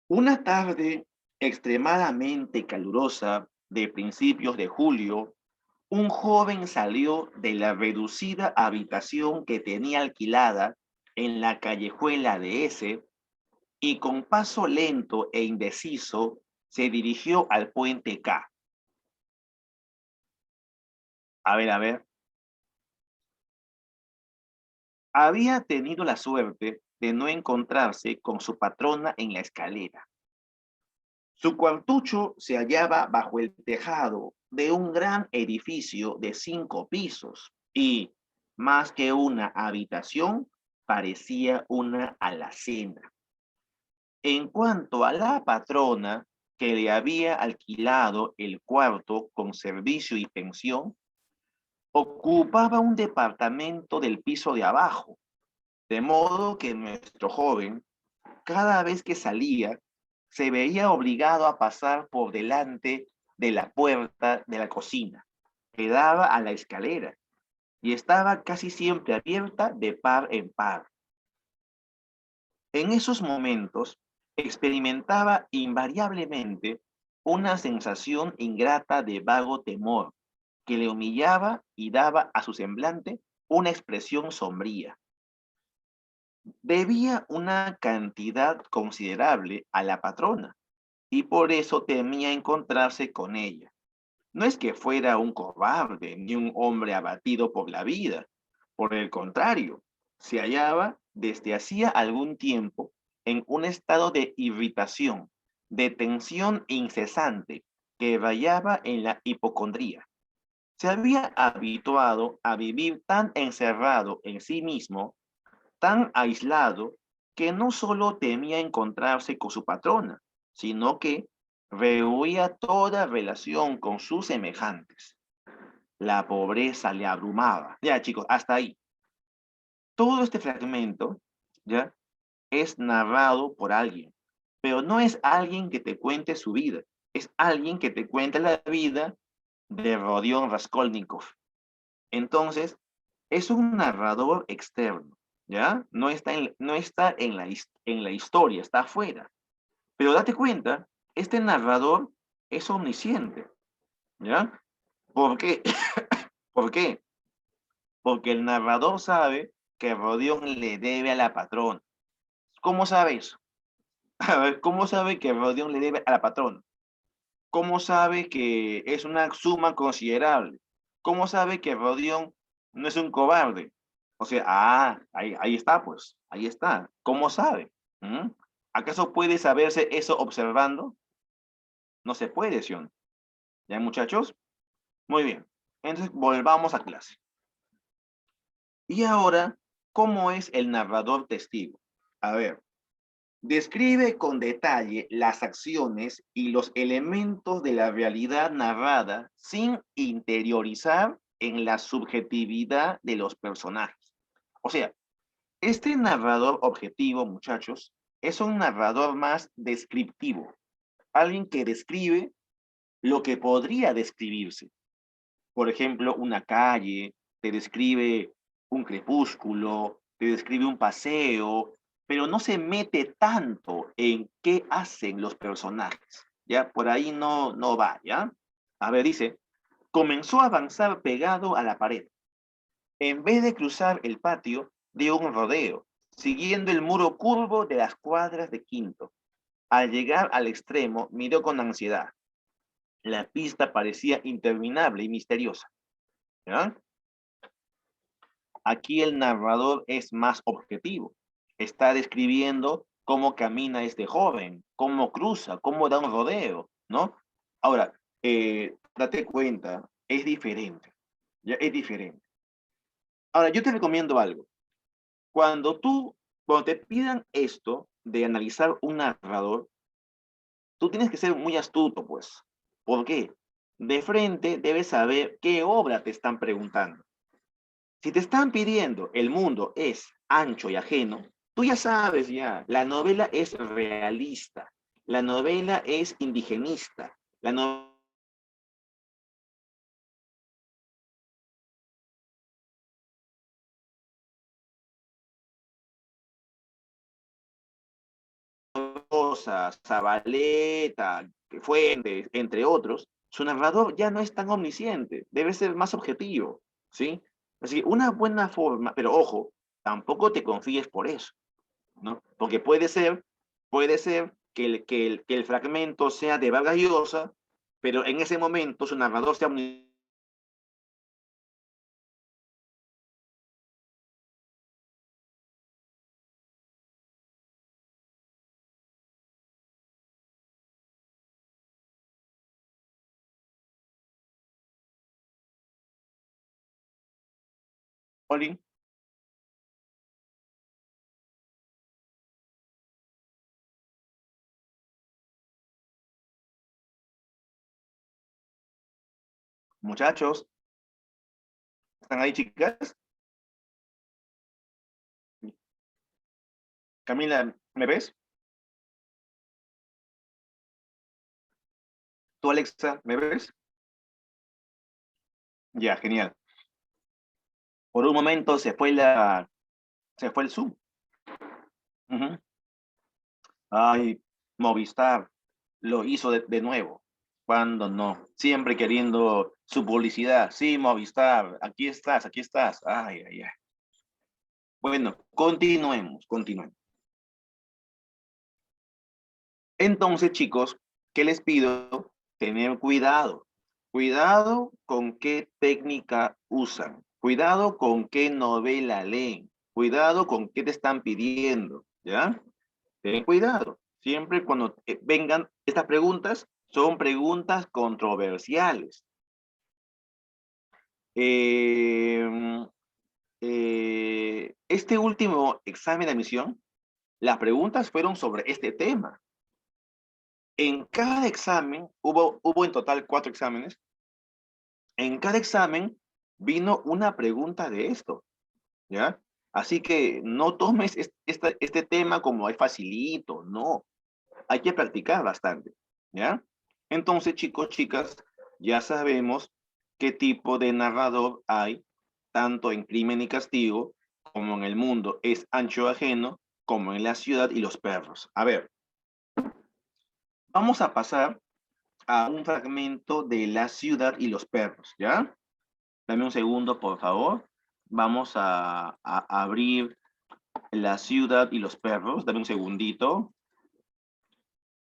una tarde extremadamente calurosa de principios de julio, un joven salió de la reducida habitación que tenía alquilada en la callejuela de S y con paso lento e indeciso se dirigió al puente K. A ver. Había tenido la suerte de no encontrarse con su patrona en la escalera. Su cuartucho se hallaba bajo el tejado de un gran edificio de 5 pisos y, más que una habitación, parecía una alacena. En cuanto a la patrona, que le había alquilado el cuarto con servicio y pensión, ocupaba un departamento del piso de abajo, de modo que nuestro joven, cada vez que salía, se veía obligado a pasar por delante de la puerta de la cocina, que daba a la escalera, y estaba casi siempre abierta de par en par. En esos momentos experimentaba invariablemente una sensación ingrata de vago temor que le humillaba y daba a su semblante una expresión sombría. Debía una cantidad considerable a la patrona y por eso temía encontrarse con ella. No es que fuera un cobarde ni un hombre abatido por la vida. Por el contrario, se hallaba desde hacía algún tiempo en un estado de irritación, de tensión incesante que rayaba en la hipocondría. Se había habituado a vivir tan encerrado en sí mismo, tan aislado, que no solo temía encontrarse con su patrona, sino que rehuía toda relación con sus semejantes. La pobreza le abrumaba. Ya, chicos, hasta ahí. Todo este fragmento, ya, es narrado por alguien, pero no es alguien que te cuente su vida, es alguien que te cuenta la vida de Rodion Raskolnikov. Entonces, es un narrador externo, ¿ya? No está en la historia, está afuera. Pero date cuenta, este narrador es omnisciente, ¿ya? ¿Por qué? ¿Por qué? Porque el narrador sabe que Rodion le debe a la patrona. ¿Cómo sabe eso? A ver, ¿cómo sabe que Rodion le debe a la patrona? ¿Cómo sabe que es una suma considerable? ¿Cómo sabe que Rodion no es un cobarde? O sea, ahí está, pues, ahí está. ¿Cómo sabe? ¿Mm? ¿Acaso puede saberse eso observando? No se puede, ¿sí o no? ¿Ya, muchachos? Muy bien. Entonces, volvamos a clase. Y ahora, ¿cómo es el narrador testigo? A ver, describe con detalle las acciones y los elementos de la realidad narrada sin interiorizar en la subjetividad de los personajes. O sea, este narrador objetivo, muchachos, es un narrador más descriptivo, alguien que describe lo que podría describirse. Por ejemplo, una calle, te describe un crepúsculo, te describe un paseo, pero no se mete tanto en qué hacen los personajes. Ya, por ahí no va, ¿ya? A ver, dice, comenzó a avanzar pegado a la pared. En vez de cruzar el patio, dio un rodeo, siguiendo el muro curvo de las cuadras de Quinto. Al llegar al extremo, miró con ansiedad. La pista parecía interminable y misteriosa. ¿Ya? Aquí el narrador es más objetivo. Está describiendo cómo camina este joven, cómo cruza, cómo da un rodeo, ¿no? Ahora, date cuenta, es diferente. Ya es diferente. Ahora, yo te recomiendo algo. Cuando te pidan esto de analizar un narrador, tú tienes que ser muy astuto, pues. ¿Por qué? De frente debes saber qué obra te están preguntando. Si te están pidiendo el mundo es ancho y ajeno, tú ya sabes ya, la novela es realista, la novela es indigenista, la novela Rosa, Zabaleta, Fuentes, entre otros, su narrador ya no es tan omnisciente, debe ser más objetivo, ¿sí? Así que una buena forma, pero ojo, tampoco te confíes por eso, ¿no? Porque puede ser que el fragmento sea de Vargas Llosa, pero en ese momento su narrador sea un... Muchachos, ¿están ahí, chicas? Camila, ¿me ves? ¿Tú, Alexa, me ves? Ya, genial. Por un momento se fue el Zoom. Ujú. Ay, Movistar lo hizo de nuevo. ¿Cuándo no? Siempre queriendo su publicidad. Sí, Movistar, aquí estás, aquí estás. Ay, ay, ay. Bueno, continuemos. Entonces, chicos, ¿qué les pido? Tener cuidado. Cuidado con qué técnica usan. Cuidado con qué novela leen. Cuidado con qué te están pidiendo. ¿Ya? Ten cuidado. Siempre cuando vengan estas preguntas, son preguntas controversiales. Eh, este último examen de admisión, las preguntas fueron sobre este tema. En cada examen, hubo en total 4 exámenes, en cada examen vino una pregunta de esto, ¿ya? Así que no tomes este tema como es facilito, no, hay que practicar bastante, ¿ya? Entonces, chicos, chicas, ya sabemos qué tipo de narrador hay, tanto en Crimen y Castigo, como en El Mundo es Ancho Ajeno, como en La Ciudad y los Perros. A ver, vamos a pasar a un fragmento de La Ciudad y los Perros, ¿ya? Dame un segundo, por favor. Vamos a abrir La Ciudad y los Perros. Dame un segundito.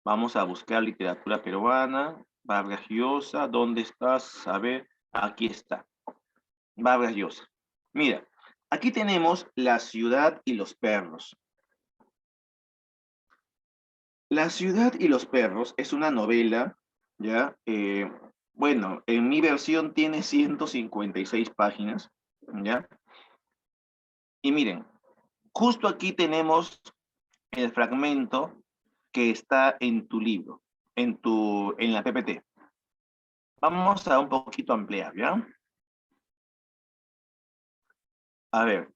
Vamos a buscar literatura peruana. Vargas Llosa, ¿dónde estás? A ver, aquí está. Vargas Llosa. Mira, aquí tenemos La Ciudad y los Perros. La Ciudad y los Perros es una novela, ¿ya? Bueno, en mi versión tiene 156 páginas, ¿ya? Y miren, justo aquí tenemos el fragmento que está en tu libro, en la PPT. Vamos a un poquito ampliar, ¿ya? A ver,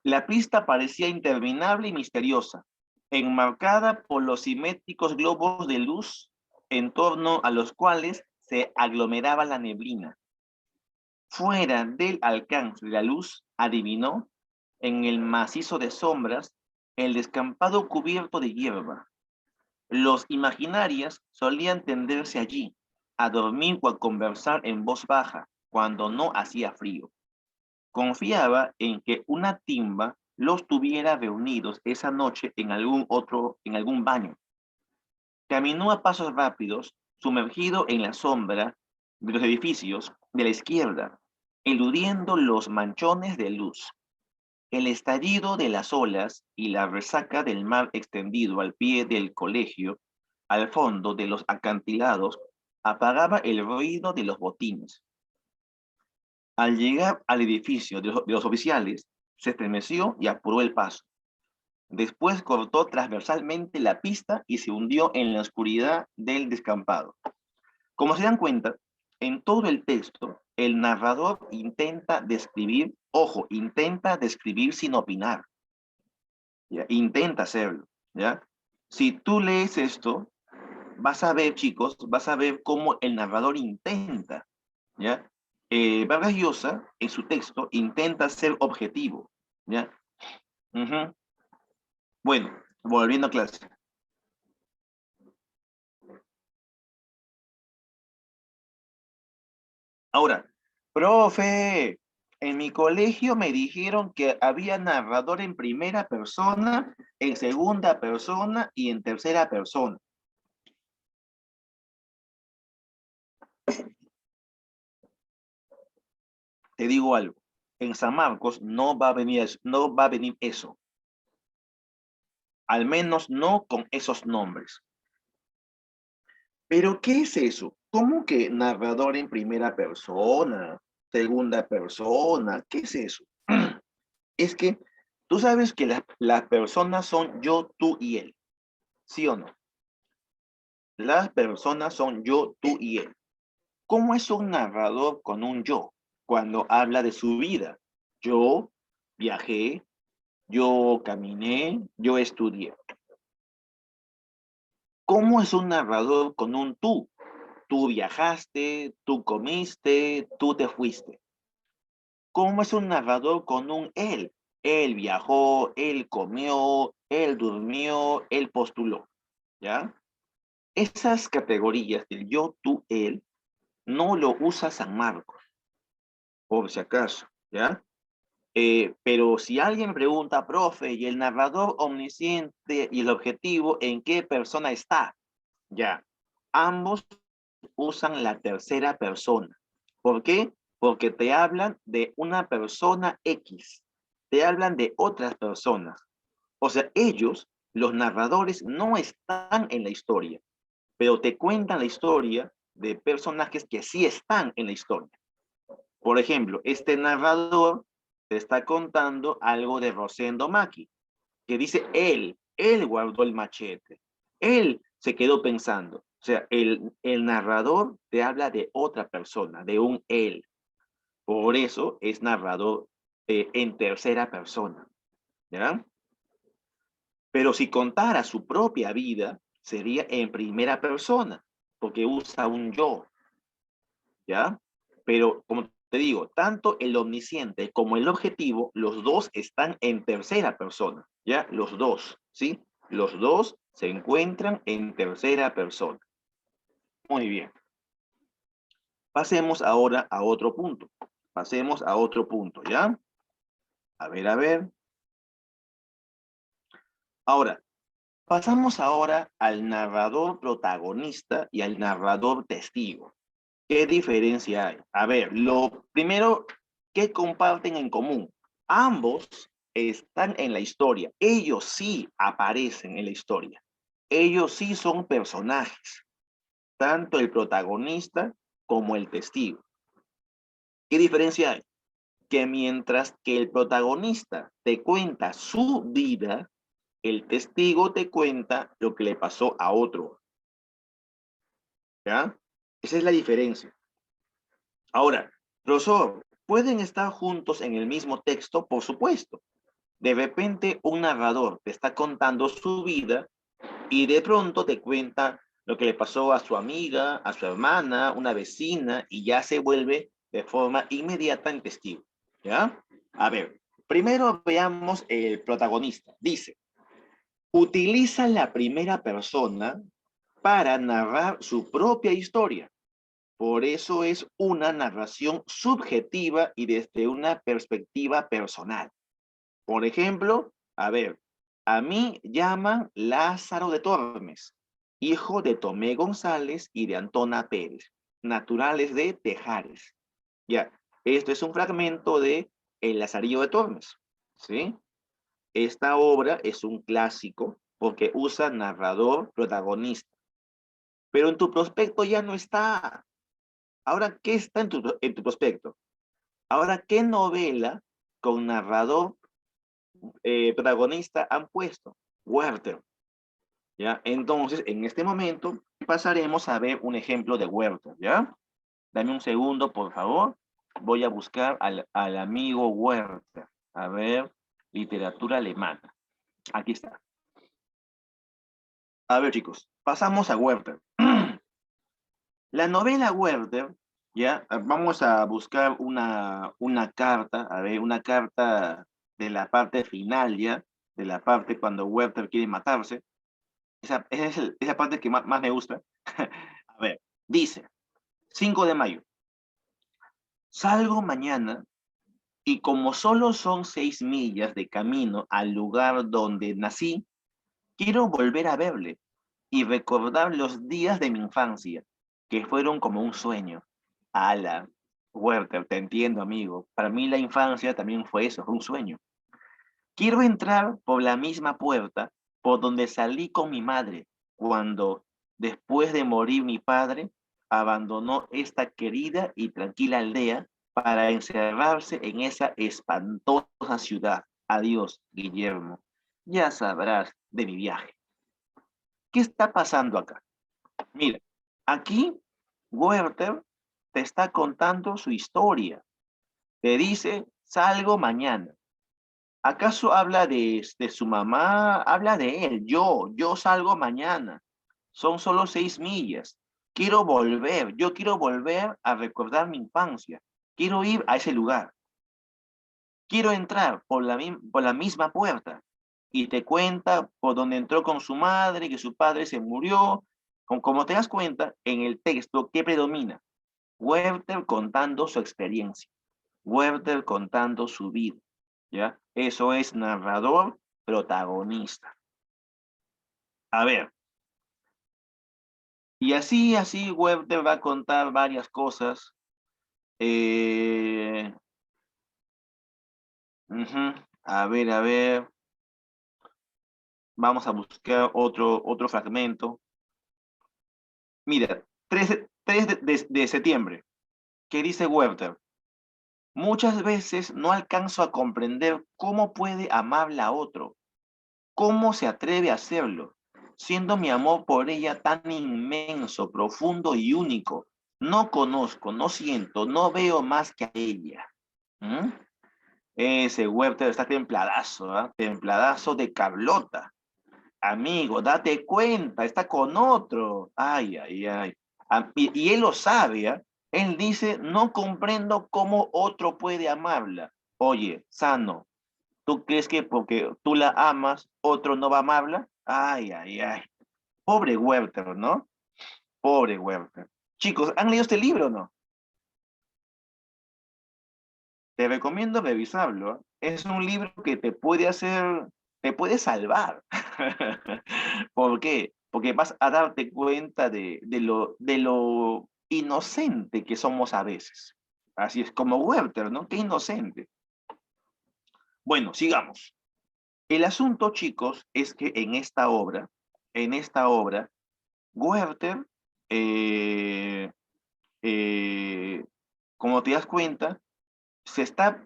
la pista parecía interminable y misteriosa, enmarcada por los simétricos globos de luz en torno a los cuales se aglomeraba la neblina. Fuera del alcance de la luz, adivinó, en el macizo de sombras, el descampado cubierto de hierba. Los imaginarias solían tenderse allí, a dormir o a conversar en voz baja, cuando no hacía frío. Confiaba en que una timba los tuviera reunidos esa noche en algún baño. Caminó a pasos rápidos, sumergido en la sombra de los edificios de la izquierda, eludiendo los manchones de luz. El estallido de las olas y la resaca del mar extendido al pie del colegio, al fondo de los acantilados, apagaba el ruido de los botines. Al llegar al edificio de los oficiales, se estremeció y apuró el paso. Después cortó transversalmente la pista y se hundió en la oscuridad del descampado. Como se dan cuenta, en todo el texto, el narrador intenta describir, ojo, intenta describir sin opinar, ¿ya? Intenta hacerlo, ¿ya? Si tú lees esto, vas a ver, chicos, vas a ver cómo el narrador intenta, ¿ya? Vargas Llosa, en su texto, intenta ser objetivo, ¿ya? Ujú. Bueno, volviendo a clase. Ahora, profe, en mi colegio me dijeron que había narrador en primera persona, en segunda persona y en tercera persona. Te digo algo, en San Marcos no va a venir eso, no va a venir eso. Al menos no con esos nombres. Pero, ¿qué es eso? ¿Cómo que narrador en primera persona, segunda persona? ¿Qué es eso? Es que tú sabes que las personas son yo, tú y él, ¿sí o no? Las personas son yo, tú y él. ¿Cómo es un narrador con un yo cuando habla de su vida? Yo viajé, yo caminé, yo estudié. ¿Cómo es un narrador con un tú? Tú viajaste, tú comiste, tú te fuiste. ¿Cómo es un narrador con un él? Él viajó, él comió, él durmió, él postuló. ¿Ya? Esas categorías del yo, tú, él, no lo usa San Marcos, por si acaso. ¿Ya? Pero si alguien pregunta, profe, ¿y el narrador omnisciente y el objetivo en qué persona está? Ya, ambos usan la tercera persona. ¿Por qué? Porque te hablan de una persona X, te hablan de otras personas. O sea, ellos, los narradores, no están en la historia, pero te cuentan la historia de personajes que sí están en la historia. Por ejemplo, este narrador te está contando algo de Rosendo Maki, que dice él guardó el machete, él se quedó pensando. O sea, el narrador te habla de otra persona, de un él. Por eso es narrador en tercera persona, ¿ya? Pero si contara su propia vida, sería en primera persona, porque usa un yo, ¿ya? Pero como te digo, tanto el omnisciente como el objetivo, los dos están en tercera persona, ¿ya? Los dos, ¿sí? Los dos se encuentran en tercera persona. Muy bien. Pasemos ahora a otro punto. Pasemos a otro punto, ¿ya? A ver, a ver. Ahora, pasamos ahora al narrador protagonista y al narrador testigo. ¿Qué diferencia hay? A ver, lo primero, ¿qué comparten en común? Ambos están en la historia. Ellos sí aparecen en la historia. Ellos sí son personajes, tanto el protagonista como el testigo. ¿Qué diferencia hay? Que mientras que el protagonista te cuenta su vida, el testigo te cuenta lo que le pasó a otro. ¿Ya? Esa es la diferencia. Ahora, profesor, ¿pueden estar juntos en el mismo texto? Por supuesto. De repente un narrador te está contando su vida y de pronto te cuenta lo que le pasó a su amiga, a su hermana, una vecina, y ya se vuelve de forma inmediata en testigo. ¿Ya? A ver, primero veamos el protagonista. Dice, utiliza la primera persona para narrar su propia historia. Por eso es una narración subjetiva y desde una perspectiva personal. Por ejemplo, a ver, a mí llaman Lázaro de Tormes, hijo de Tomé González y de Antona Pérez, naturales de Tejares. Ya, esto es un fragmento de El Lazarillo de Tormes. ¿sí? Esta obra es un clásico porque usa narrador protagonista, pero en tu prospecto ya no está. Ahora, ¿qué está en tu prospecto? Ahora, ¿qué novela con narrador protagonista han puesto? Werther, ¿ya? Entonces, en este momento pasaremos a ver un ejemplo de Werther, ¿ya? Dame un segundo, por favor. Voy a buscar al amigo Werther. A ver, literatura alemana. Aquí está. A ver, chicos, pasamos a Werther. La novela Werther, ¿ya? Vamos a buscar una carta, a ver, una carta de la parte final, ¿ya? De la parte cuando Werther quiere matarse. Esa parte que más me gusta. A ver, dice, 5 de mayo, salgo mañana y como solo son 6 millas de camino al lugar donde nací, quiero volver a verle y recordar los días de mi infancia, que fueron como un sueño. Ala, Werther, te entiendo, amigo. Para mí la infancia también fue eso, fue un sueño. Quiero entrar por la misma puerta por donde salí con mi madre, cuando, después de morir mi padre, abandonó esta querida y tranquila aldea para encerrarse en esa espantosa ciudad. Adiós, Guillermo. Ya sabrás de mi viaje. ¿Qué está pasando acá? Mira, aquí Werther te está contando su historia. Te dice, salgo mañana. ¿Acaso habla de su mamá? Habla de él. Yo salgo mañana. Son solo 6 millas. Yo quiero volver a recordar mi infancia. Quiero ir a ese lugar. Quiero entrar por la misma puerta. Y te cuenta por donde entró con su madre, que su padre se murió. Como te das cuenta, en el texto, ¿qué predomina? Werther contando su experiencia. Werther contando su vida. ¿Ya? Eso es narrador protagonista. A ver, y así Werther va a contar varias cosas. Eh, ujú, a ver, vamos a buscar otro fragmento. Mira, 3 de septiembre, ¿qué dice Werther? Muchas veces no alcanzo a comprender cómo puede amarla a otro. ¿Cómo se atreve a hacerlo? Siendo mi amor por ella tan inmenso, profundo y único. No conozco, no siento, no veo más que a ella. ¿Mm? Ese Werther está templadazo, ¿ah? Templadazo de Carlota. Amigo, date cuenta, está con otro. Ay, ay, ay. Y él lo sabe, ¿ah? Él dice, no comprendo cómo otro puede amarla. Oye, sano, ¿tú crees que porque tú la amas, otro no va a amarla? Ay, ay, ay. Pobre Werther, ¿no? Pobre Werther. Chicos, ¿han leído este libro o no? Te recomiendo revisarlo. Es un libro que te puede salvar. ¿Por qué? Porque vas a darte cuenta de lo inocente que somos a veces. Así es como Werther, ¿no? Qué inocente. Bueno, sigamos. El asunto, chicos, es que en esta obra, Werther, eh, eh, como te das cuenta, se está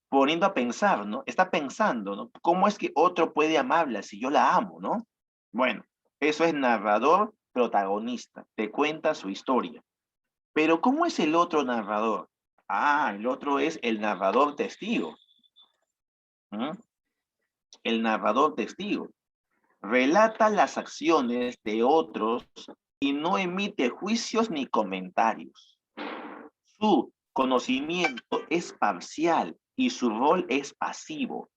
poniendo a pensar, ¿no? Está pensando, ¿no? ¿Cómo es que otro puede amarla si yo la amo, ¿no? Bueno, eso es narrador protagonista, te cuenta su historia. Pero ¿cómo es el otro narrador? Ah, el otro es el narrador testigo. ¿Mm? El narrador testigo. Relata las acciones de otros y no emite juicios ni comentarios. Su conocimiento es parcial y su rol es pasivo.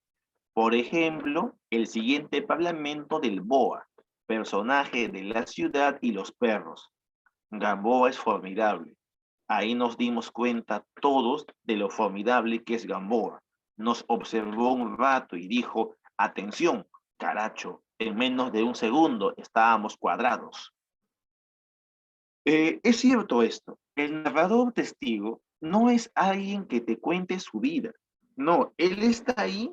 Por ejemplo, el siguiente parlamento del Boa, personaje de la ciudad y los perros. Gamboa es formidable. Ahí nos dimos cuenta todos de lo formidable que es Gamboa. Nos observó un rato y dijo, atención, caracho, en menos de un segundo estábamos cuadrados. Es cierto esto, el narrador testigo no es alguien que te cuente su vida. No, él está ahí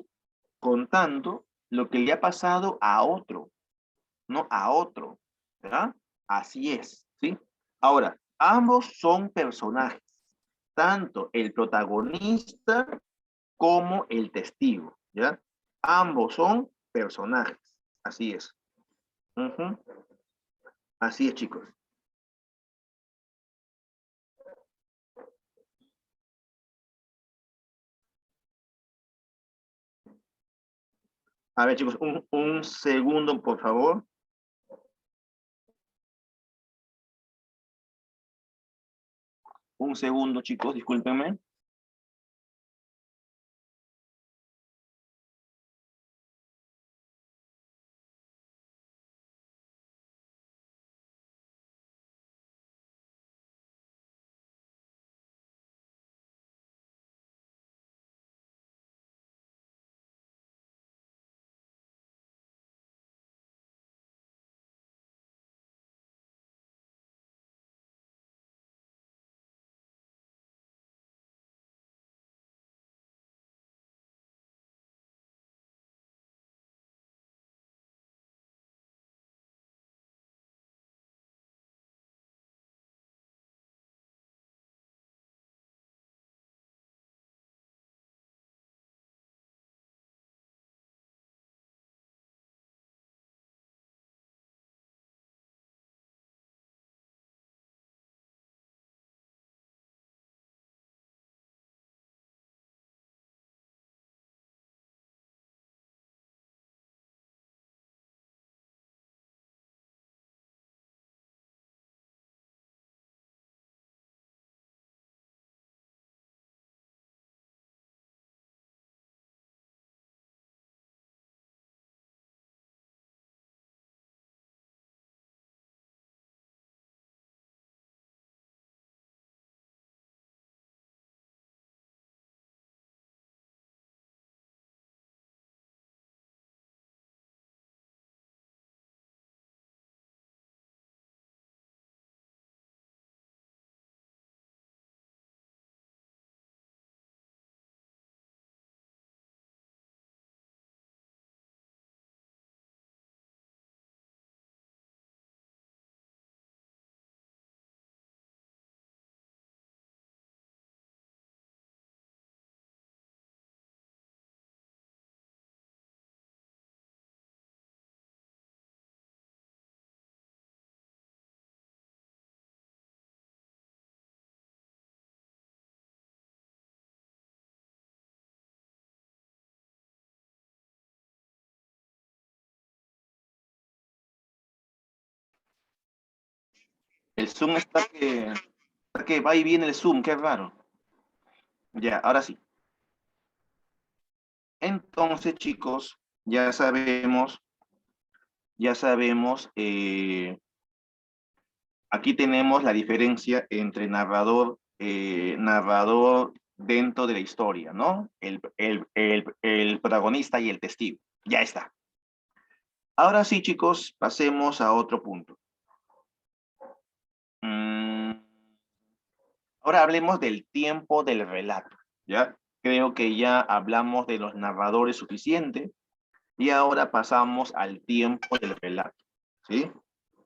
contando lo que le ha pasado a otro, no a otro, ¿verdad? Así es, ¿sí? Ahora, ambos son personajes, tanto el protagonista como el testigo, ¿ya? Ambos son personajes, así es. Ujú. Así es, chicos. A ver, chicos, un segundo, por favor. Un segundo, chicos, discúlpenme. El Zoom está que va y viene el Zoom, qué raro. Ya, ahora sí. Entonces, chicos, ya sabemos, aquí tenemos la diferencia entre narrador dentro de la historia, ¿no? El protagonista y el testigo. Ya está. Ahora sí, chicos, pasemos a otro punto. Mm, ahora hablemos del tiempo del relato, ¿ya? Creo que ya hablamos de los narradores suficiente y ahora pasamos al tiempo del relato, ¿sí?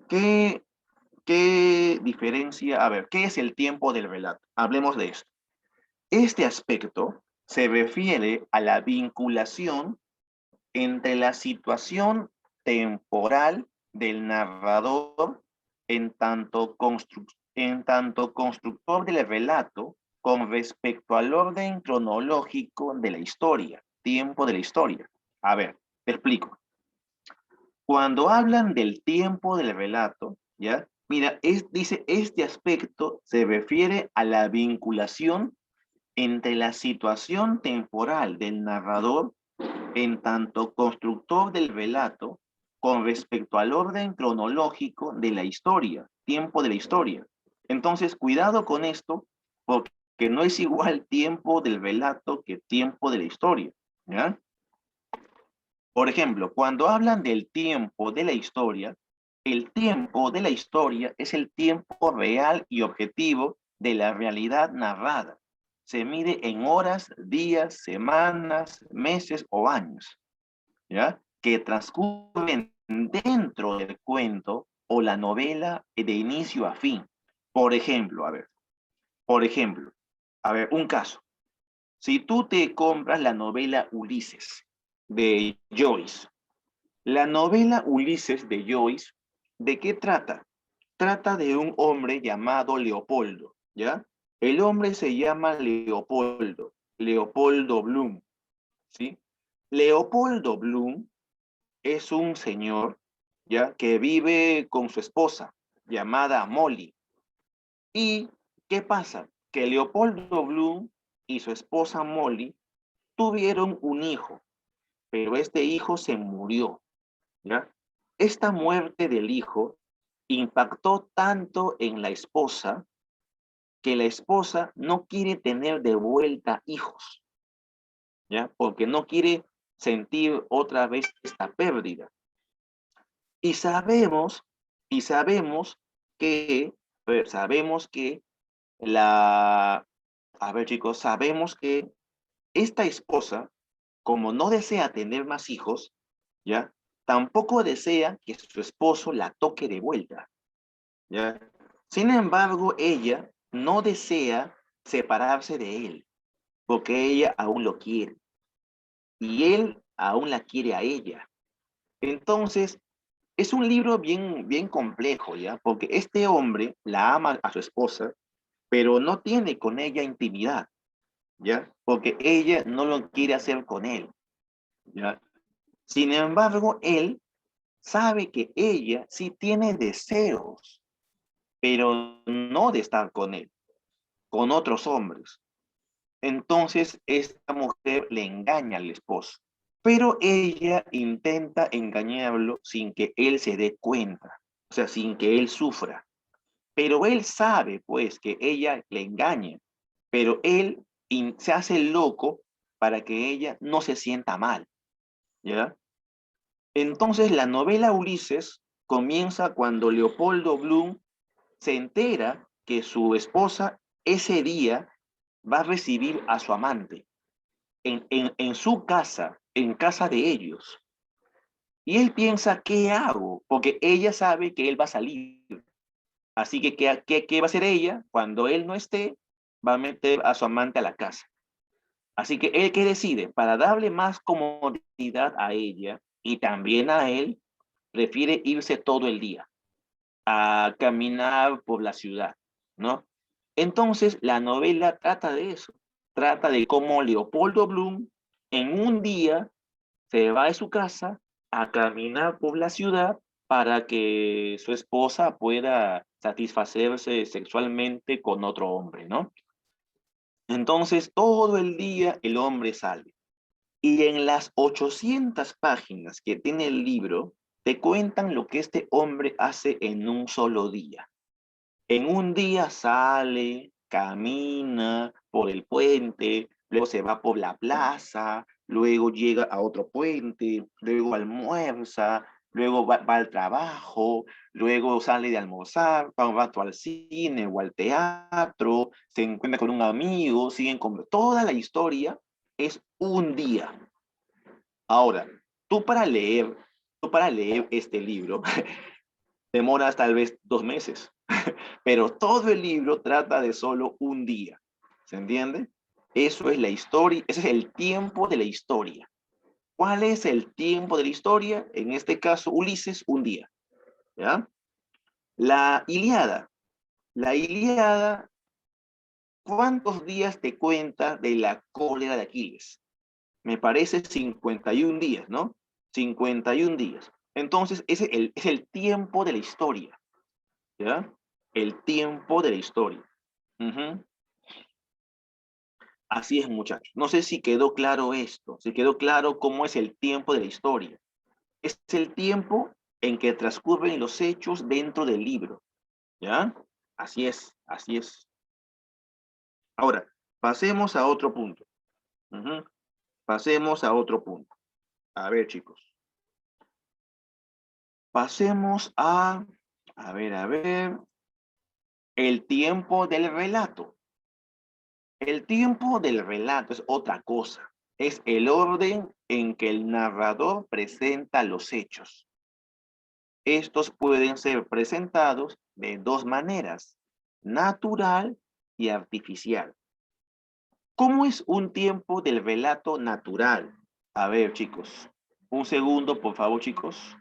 ¿Qué, qué diferencia? A ver, ¿qué es el tiempo del relato? Hablemos de esto. Este aspecto se refiere a la vinculación entre la situación temporal del narrador en tanto constructor del relato con respecto al orden cronológico de la historia, tiempo de la historia. A ver, te explico. Cuando hablan del tiempo del relato, ¿ya? Mira, dice, este aspecto se refiere a la vinculación entre la situación temporal del narrador en tanto constructor del relato con respecto al orden cronológico de la historia, tiempo de la historia. Entonces, cuidado con esto, porque no es igual tiempo del relato que tiempo de la historia, ¿ya? Por ejemplo, cuando hablan del tiempo de la historia, el tiempo de la historia es el tiempo real y objetivo de la realidad narrada. Se mide en horas, días, semanas, meses o años. ¿ya? Que transcurren dentro del cuento o la novela de inicio a fin. Por ejemplo, por ejemplo, un caso. Si tú te compras la novela Ulises de Joyce, la novela Ulises de Joyce, ¿de qué trata? Trata de un hombre llamado Leopoldo, ¿ya? El hombre se llama Leopoldo, Leopoldo Bloom, ¿sí? Leopoldo Bloom es un señor, ¿ya? Que vive con su esposa, llamada Molly. ¿Y qué pasa? Que Leopoldo Bloom y su esposa Molly tuvieron un hijo, pero este hijo se murió, ¿ya? Esta muerte del hijo impactó tanto en la esposa que la esposa no quiere tener de vuelta hijos, ¿ya? Porque no quiere sentir otra vez esta pérdida. Y sabemos, y sabemos que, sabemos que la, a ver chicos, sabemos que esta esposa, como no desea tener más hijos, ¿ya? Tampoco desea que su esposo la toque de vuelta, ¿ya? Sin embargo, ella no desea separarse de él, porque ella aún lo quiere, y él aún la quiere a ella. Entonces, es un libro bien complejo, ¿ya? Porque este hombre la ama a su esposa, pero no tiene con ella intimidad, ¿ya? Porque ella no lo quiere hacer con él, ¿ya? Sin embargo, él sabe que ella sí tiene deseos, pero no de estar con él, con otros hombres. Entonces, esta mujer le engaña al esposo, pero ella intenta engañarlo sin que él se dé cuenta, o sea, sin que él sufra. Pero él sabe, pues, que ella le engaña, pero él se hace loco para que ella no se sienta mal, ¿ya? Entonces, la novela Ulises comienza cuando Leopoldo Bloom se entera que su esposa ese día va a recibir a su amante en su casa, en casa de ellos. Y él piensa, ¿qué hago? Porque ella sabe que él va a salir. Así que, ¿qué va a hacer ella? Cuando él no esté, va a meter a su amante a la casa. Así que él, ¿qué decide? Para darle más comodidad a ella y también a él, prefiere irse todo el día a caminar por la ciudad, ¿no? Entonces, la novela trata de eso, trata de cómo Leopoldo Bloom en un día se va de su casa a caminar por la ciudad para que su esposa pueda satisfacerse sexualmente con otro hombre, ¿no? Entonces, todo el día el hombre sale. Y en las 800 páginas que tiene el libro, te cuentan lo que este hombre hace en un solo día. En un día sale, camina por el puente, luego se va por la plaza, luego llega a otro puente, luego almuerza, luego va al trabajo, luego sale de almorzar, va un rato al cine o al teatro, se encuentra con un amigo, siguen con... Toda la historia es un día. Ahora, tú para leer, tú para leer este libro, demoras tal vez 2 meses, pero todo el libro trata de solo un día. ¿Se entiende? Eso es la historia, ese es el tiempo de la historia. ¿Cuál es el tiempo de la historia? En este caso, Ulises, un día. ¿Ya? La Ilíada. La Ilíada, ¿cuántos días te cuenta de la cólera de Aquiles? Me parece 51 días, ¿no? 51 días. Entonces, ese es el tiempo de la historia. ¿Ya? El tiempo de la historia. Ujú. Así es, muchachos. No sé si quedó claro esto, si quedó claro cómo es el tiempo de la historia. Es el tiempo en que transcurren los hechos dentro del libro. ¿Ya? Así es, así es. Ahora, pasemos a otro punto. Ujú. Pasemos a otro punto. A ver, chicos. Pasemos a ver, el tiempo del relato. El tiempo del relato es otra cosa. es el orden en que el narrador presenta los hechos. Estos pueden ser presentados de dos maneras, natural y artificial. ¿Cómo es un tiempo del relato natural? A ver, chicos, un segundo, por favor, chicos.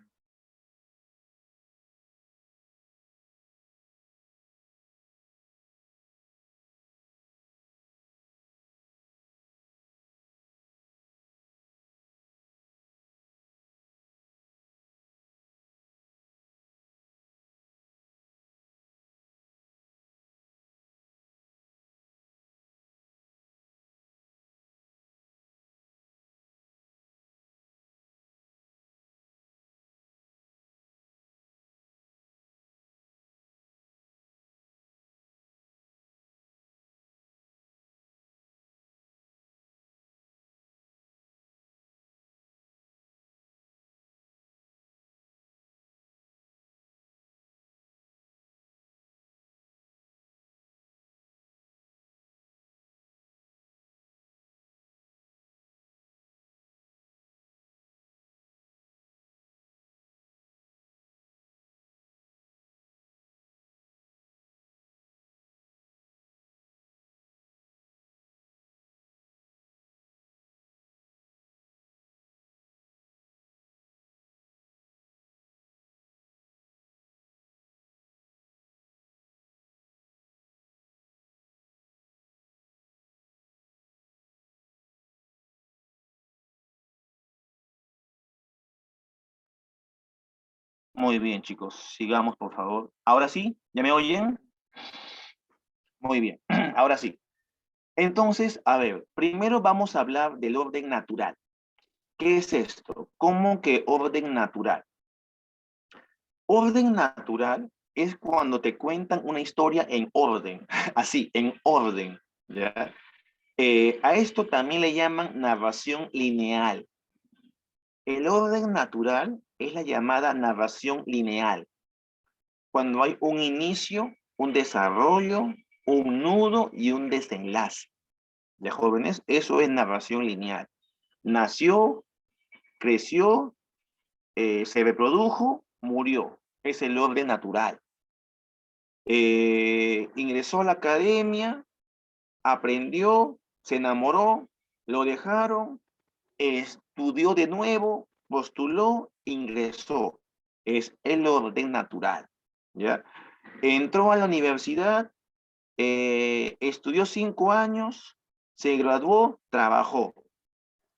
Muy bien, chicos, sigamos, por favor. Ahora sí, ¿ya me oyen? Muy bien, ahora sí. Entonces, a ver, primero vamos a hablar del orden natural. ¿Qué es esto? ¿Cómo que orden natural? Orden natural es cuando te cuentan una historia en orden, así, en orden, ¿ya? A esto también le llaman narración lineal. El orden natural es la llamada narración lineal, cuando hay un inicio, un desarrollo, un nudo y un desenlace. ¿Ya, jóvenes? Eso es narración lineal. Nació, creció, se reprodujo, murió. Es el orden natural. Ingresó a la academia, aprendió, se enamoró, lo dejaron, estudió de nuevo, postuló, ingresó. Es el orden natural, ¿ya? Entró a la universidad, estudió 5 años, se graduó, trabajó,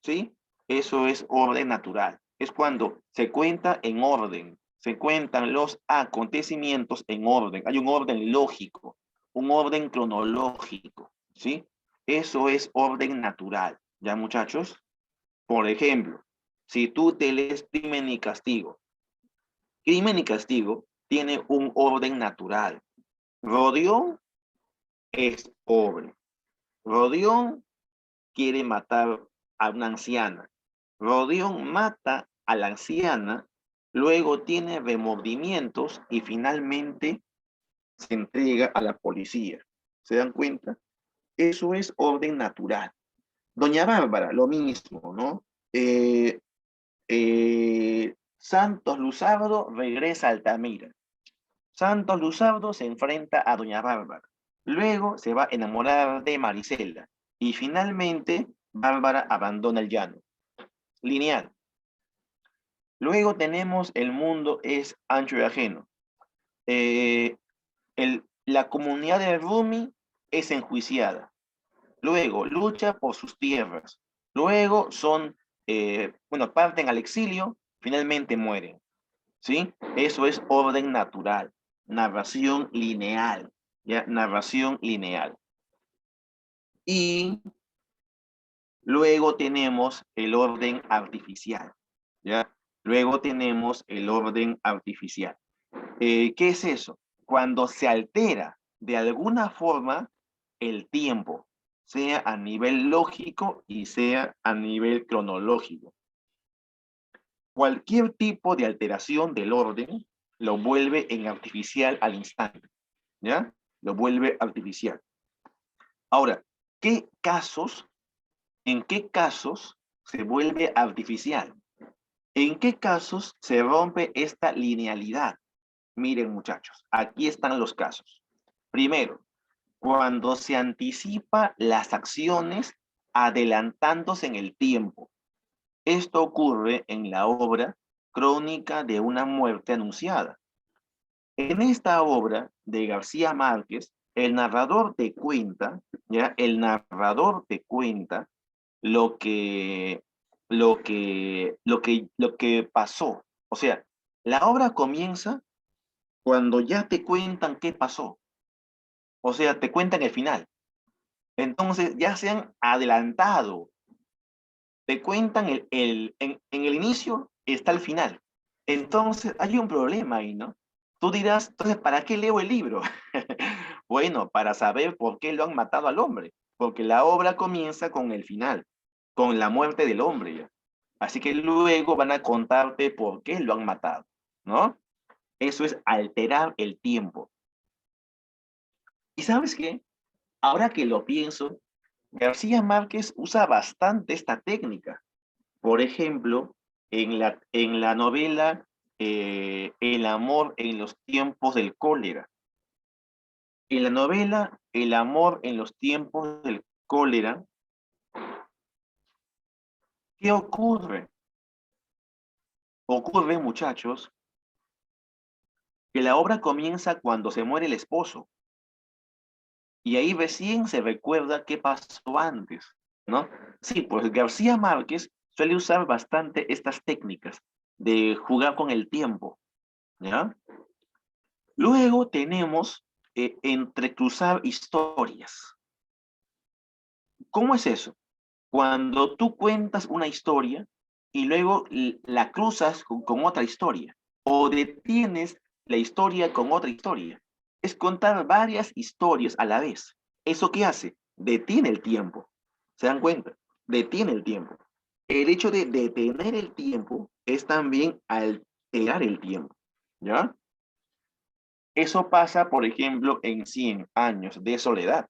¿sí? Eso es orden natural. Es cuando se cuenta en orden, se cuentan los acontecimientos en orden. Hay un orden lógico, un orden cronológico, ¿sí? Eso es orden natural, ¿ya, muchachos? Por ejemplo, si tú te lees Crimen y Castigo tiene un orden natural. Rodión es pobre. Rodión quiere matar a una anciana. Rodión mata a la anciana, luego tiene remordimientos y finalmente se entrega a la policía. ¿Se dan cuenta? Eso es orden natural. Doña Bárbara, lo mismo, ¿no? Santos Luzardo regresa a Altamira. Santos Luzardo se enfrenta a Doña Bárbara. Luego se va a enamorar de Marisela. Y finalmente, Bárbara abandona el llano. Lineal. Luego tenemos El mundo es ancho y ajeno. Eh, la comunidad de Rumi es enjuiciada. Luego lucha por sus tierras. Luego parten al exilio, finalmente mueren. ¿Sí? Eso es orden natural, narración lineal, ¿ya? Narración lineal. Y luego tenemos el orden artificial, ¿ya? Luego tenemos el orden artificial. ¿Qué es eso? Cuando se altera de alguna forma el tiempo, sea a nivel lógico y sea a nivel cronológico. Cualquier tipo de alteración del orden lo vuelve en artificial al instante, ¿ya? Lo vuelve artificial. Ahora, ¿qué casos ¿En qué casos se vuelve artificial? ¿En qué casos se rompe esta linealidad? Miren, muchachos, aquí están los casos. Primero, cuando se anticipa las acciones adelantándose en el tiempo. Esto ocurre en la obra Crónica de una muerte anunciada. En esta obra de García Márquez, el narrador te cuenta, ¿ya? El narrador te cuenta lo que, lo que pasó. O sea, la obra comienza cuando ya te cuentan qué pasó. O sea, te cuentan el final. Entonces ya se han adelantado. Te cuentan en el inicio está el final. Entonces hay un problema ahí, ¿no? Tú dirás, entonces, ¿para qué leo el libro? Bueno, para saber por qué lo han matado al hombre. Porque la obra comienza con el final, con la muerte del hombre ya. Así que luego van a contarte por qué lo han matado, ¿no? Eso es alterar el tiempo. ¿Y sabes qué? Ahora que lo pienso, García Márquez usa bastante esta técnica. Por ejemplo, en la novela El amor en los tiempos del cólera. En la novela El amor en los tiempos del cólera, ¿qué ocurre? Ocurre, muchachos, que la obra comienza cuando se muere el esposo. Y ahí recién se recuerda qué pasó antes, ¿no? Sí, pues García Márquez suele usar bastante estas técnicas de jugar con el tiempo, ¿ya? Luego tenemos entrecruzar historias. ¿Cómo es eso? Cuando tú cuentas una historia y luego la cruzas con otra historia o detienes la historia con otra historia. Es contar varias historias a la vez. ¿Eso qué hace? Detiene el tiempo. ¿Se dan cuenta? Detiene el tiempo. El hecho de detener el tiempo es también alterar el tiempo. ¿Ya? Eso pasa, por ejemplo, en 100 años de soledad.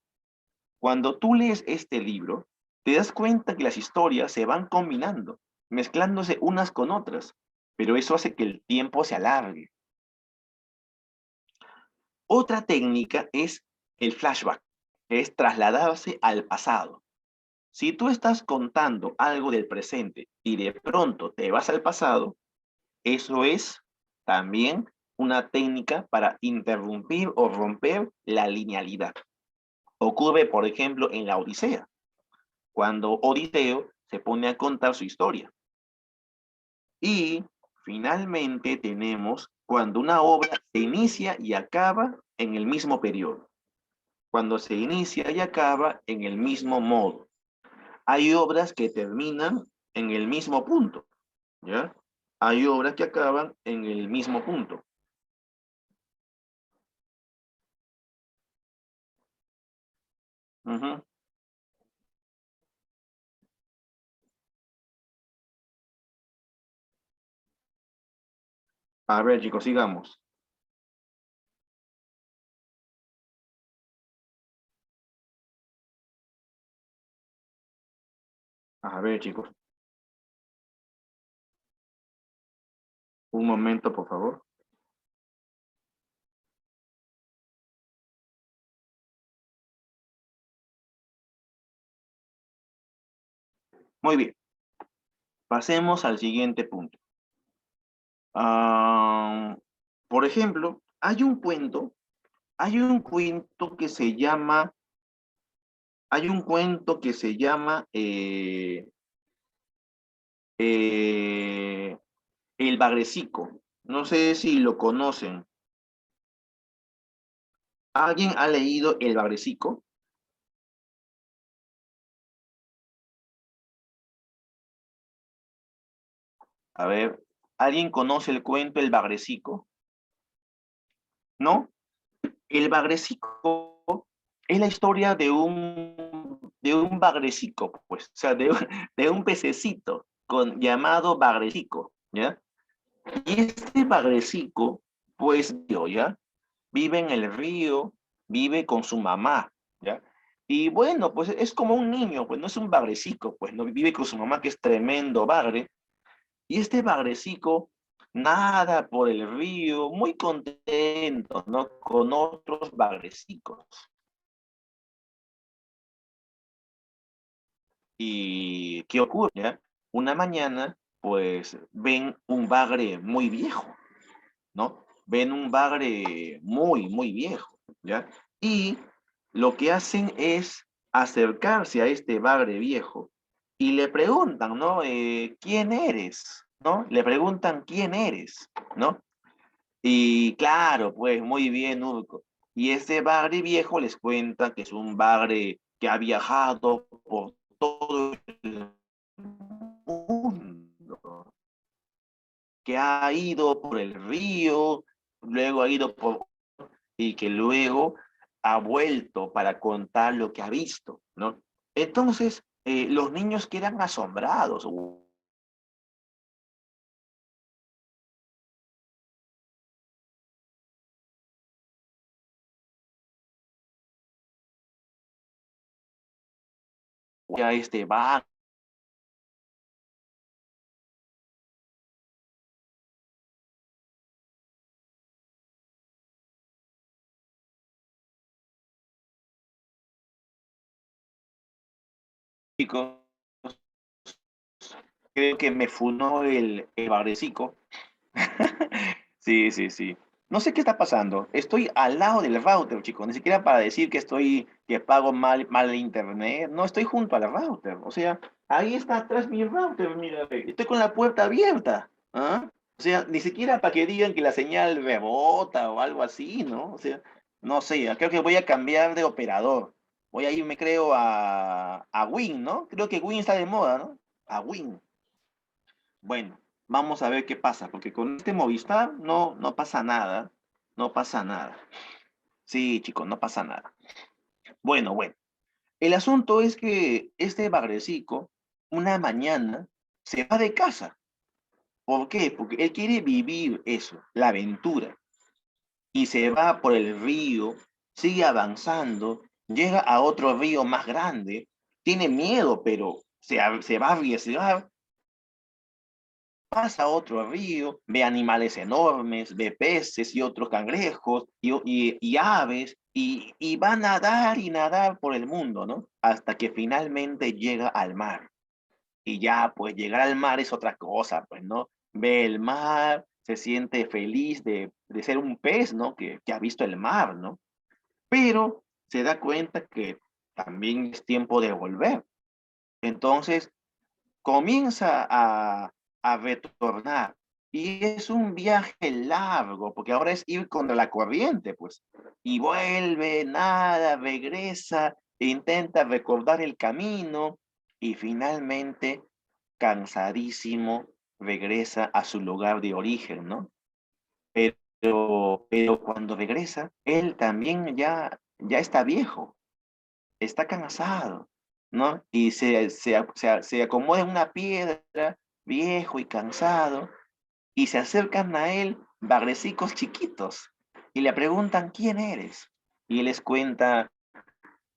Cuando tú lees este libro, te das cuenta que las historias se van combinando, mezclándose unas con otras, pero eso hace que el tiempo se alargue. Otra técnica es el flashback, que es trasladarse al pasado. Si tú estás contando algo del presente y de pronto te vas al pasado, eso es también una técnica para interrumpir o romper la linealidad. Ocurre, por ejemplo, en la Odisea, cuando Odiseo se pone a contar su historia. Y finalmente tenemos cuando una obra se inicia y acaba en el mismo periodo. Cuando se inicia y acaba en el mismo modo. Hay obras que terminan en el mismo punto, ¿ya? Hay obras que acaban en el mismo punto. Ujú. A ver, chicos, sigamos. A ver, chicos, un momento, por favor. Muy bien, pasemos al siguiente punto. Ah, por ejemplo, hay un cuento que se llama, hay un cuento que se llama eh, El Bagrecico. No sé si lo conocen. ¿Alguien ha leído El Bagrecico? A ver, ¿alguien conoce el cuento El Bagrecico? ¿No? El bagrecico es la historia de un bagrecico, pues, o sea, de un pececito llamado bagrecico, ¿ya? Y este bagrecico, pues, ¿ya? Vive en el río, vive con su mamá, ¿ya? Y bueno, pues es como un niño, pues no es un bagrecico, pues no vive con su mamá que es tremendo bagre. Y este bagrecico nada por el río, muy contento, ¿no? Con otros bagrecicos. ¿Y qué ocurre? ¿Ya? Una mañana, pues ven un bagre muy viejo, ¿no? Ven un bagre muy, muy viejo, ¿ya? Y lo que hacen es acercarse a este bagre viejo y le preguntan, ¿no? ¿Quién eres? ¿No? Le preguntan, ¿quién eres? ¿No? Y claro, pues muy bien, Urco. Y este bagre viejo les cuenta que es un bagre que ha viajado por todo el mundo, que ha ido por el río, luego ha ido por y que luego ha vuelto para contar lo que ha visto, ¿no? Entonces, los niños quedan asombrados. Ya este va, chicos, creo que me funó el bagrecico. Sí, sí, sí. No sé qué está pasando. Estoy al lado del router, chicos. Ni siquiera para decir que que pago mal el internet. No, estoy junto al router. O sea, ahí está atrás mi router, mira. Estoy con la puerta abierta. ¿Ah? O sea, ni siquiera para que digan que la señal rebota o algo así, ¿no? O sea, no sé, creo que voy a cambiar de operador. Voy a irme, creo, a Win, ¿no? Creo que Win está de moda, ¿no? A Win. Bueno, vamos a ver qué pasa, porque con este Movistar no pasa nada, no pasa nada. Sí, chicos, no pasa nada. Bueno, el asunto es que este bagrecico, una mañana, se va de casa. ¿Por qué? Porque él quiere vivir eso, la aventura, y se va por el río, sigue avanzando, llega a otro río más grande, tiene miedo, pero se va a arriesgar, pasa a otro río, ve animales enormes, ve peces y otros cangrejos y aves y va a nadar y nadar por el mundo, ¿no? Hasta que finalmente llega al mar. Y ya, pues llegar al mar es otra cosa, pues, ¿no? Ve el mar, se siente feliz de ser un pez, ¿no? Que ha visto el mar, ¿no? Pero se da cuenta que también es tiempo de volver. Entonces, comienza a retornar. Y es un viaje largo, porque ahora es ir contra la corriente, pues. Y vuelve, nada, regresa, e intenta recordar el camino y finalmente, cansadísimo, regresa a su lugar de origen, ¿no? Pero cuando regresa, él también ya está viejo, está cansado, ¿no? Y se acomoda en una piedra, viejo y cansado, y se acercan a él bagrecicos chiquitos y le preguntan, ¿quién eres? Y él les cuenta,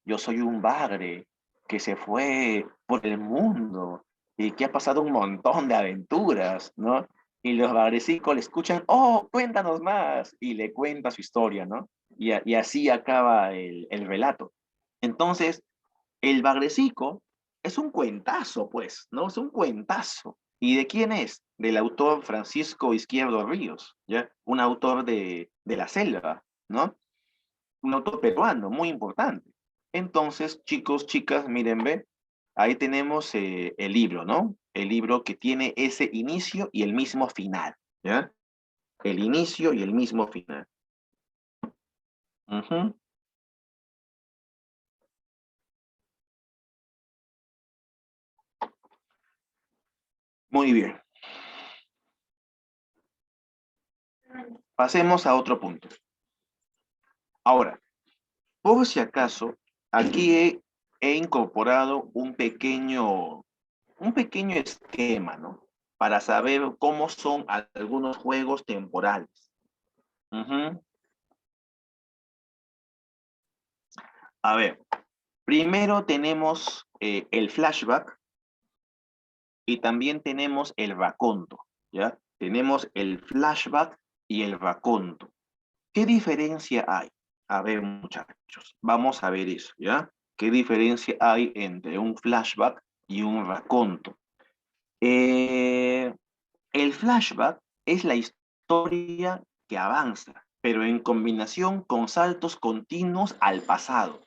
yo soy un bagre que se fue por el mundo y que ha pasado un montón de aventuras, ¿no? Y los bagrecicos le escuchan, oh, cuéntanos más, y le cuenta su historia, ¿no? Y así acaba el relato. Entonces, el Bagrecico es un cuentazo, pues, ¿no? Es un cuentazo. ¿Y de quién es? Del autor Francisco Izquierdo Ríos, ¿ya? Un autor de la selva, ¿no? Un autor peruano, muy importante. Entonces, chicos, chicas, miren, ve, ahí tenemos el libro, ¿no? El libro que tiene ese inicio y el mismo final, ¿ya? El inicio y el mismo final. Ujú. Muy bien. Pasemos a otro punto. Ahora, por si acaso, aquí he incorporado un pequeño esquema, ¿no? Para saber cómo son algunos juegos temporales. Ujú. A ver, Primero tenemos el flashback y también tenemos el raconto, ¿ya? Tenemos el flashback y el raconto. ¿Qué diferencia hay? A ver, muchachos, vamos a ver eso, ¿ya? ¿Qué diferencia hay entre un flashback y un raconto? Eh, el flashback es la historia que avanza, pero en combinación con saltos continuos al pasado,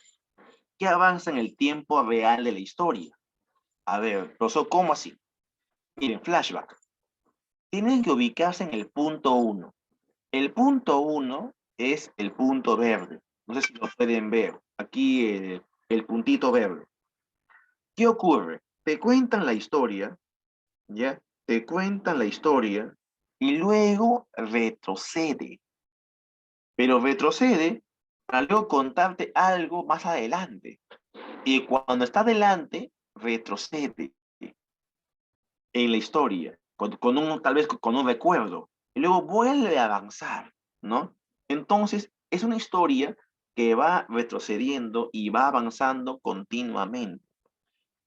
que avanza en el tiempo real de la historia. A ver, profesor, ¿cómo así? Miren, flashback. Tienen que ubicarse en el punto uno. El punto uno es el punto verde. No sé si lo pueden ver. Aquí el puntito verde. ¿Qué ocurre? Te cuentan la historia, ¿ya? Te cuentan la historia y luego retrocede. Pero retrocede para luego contarte algo más adelante. Y cuando está adelante, retrocede en la historia, tal vez con un recuerdo, y luego vuelve a avanzar, ¿no? Entonces, es una historia que va retrocediendo y va avanzando continuamente.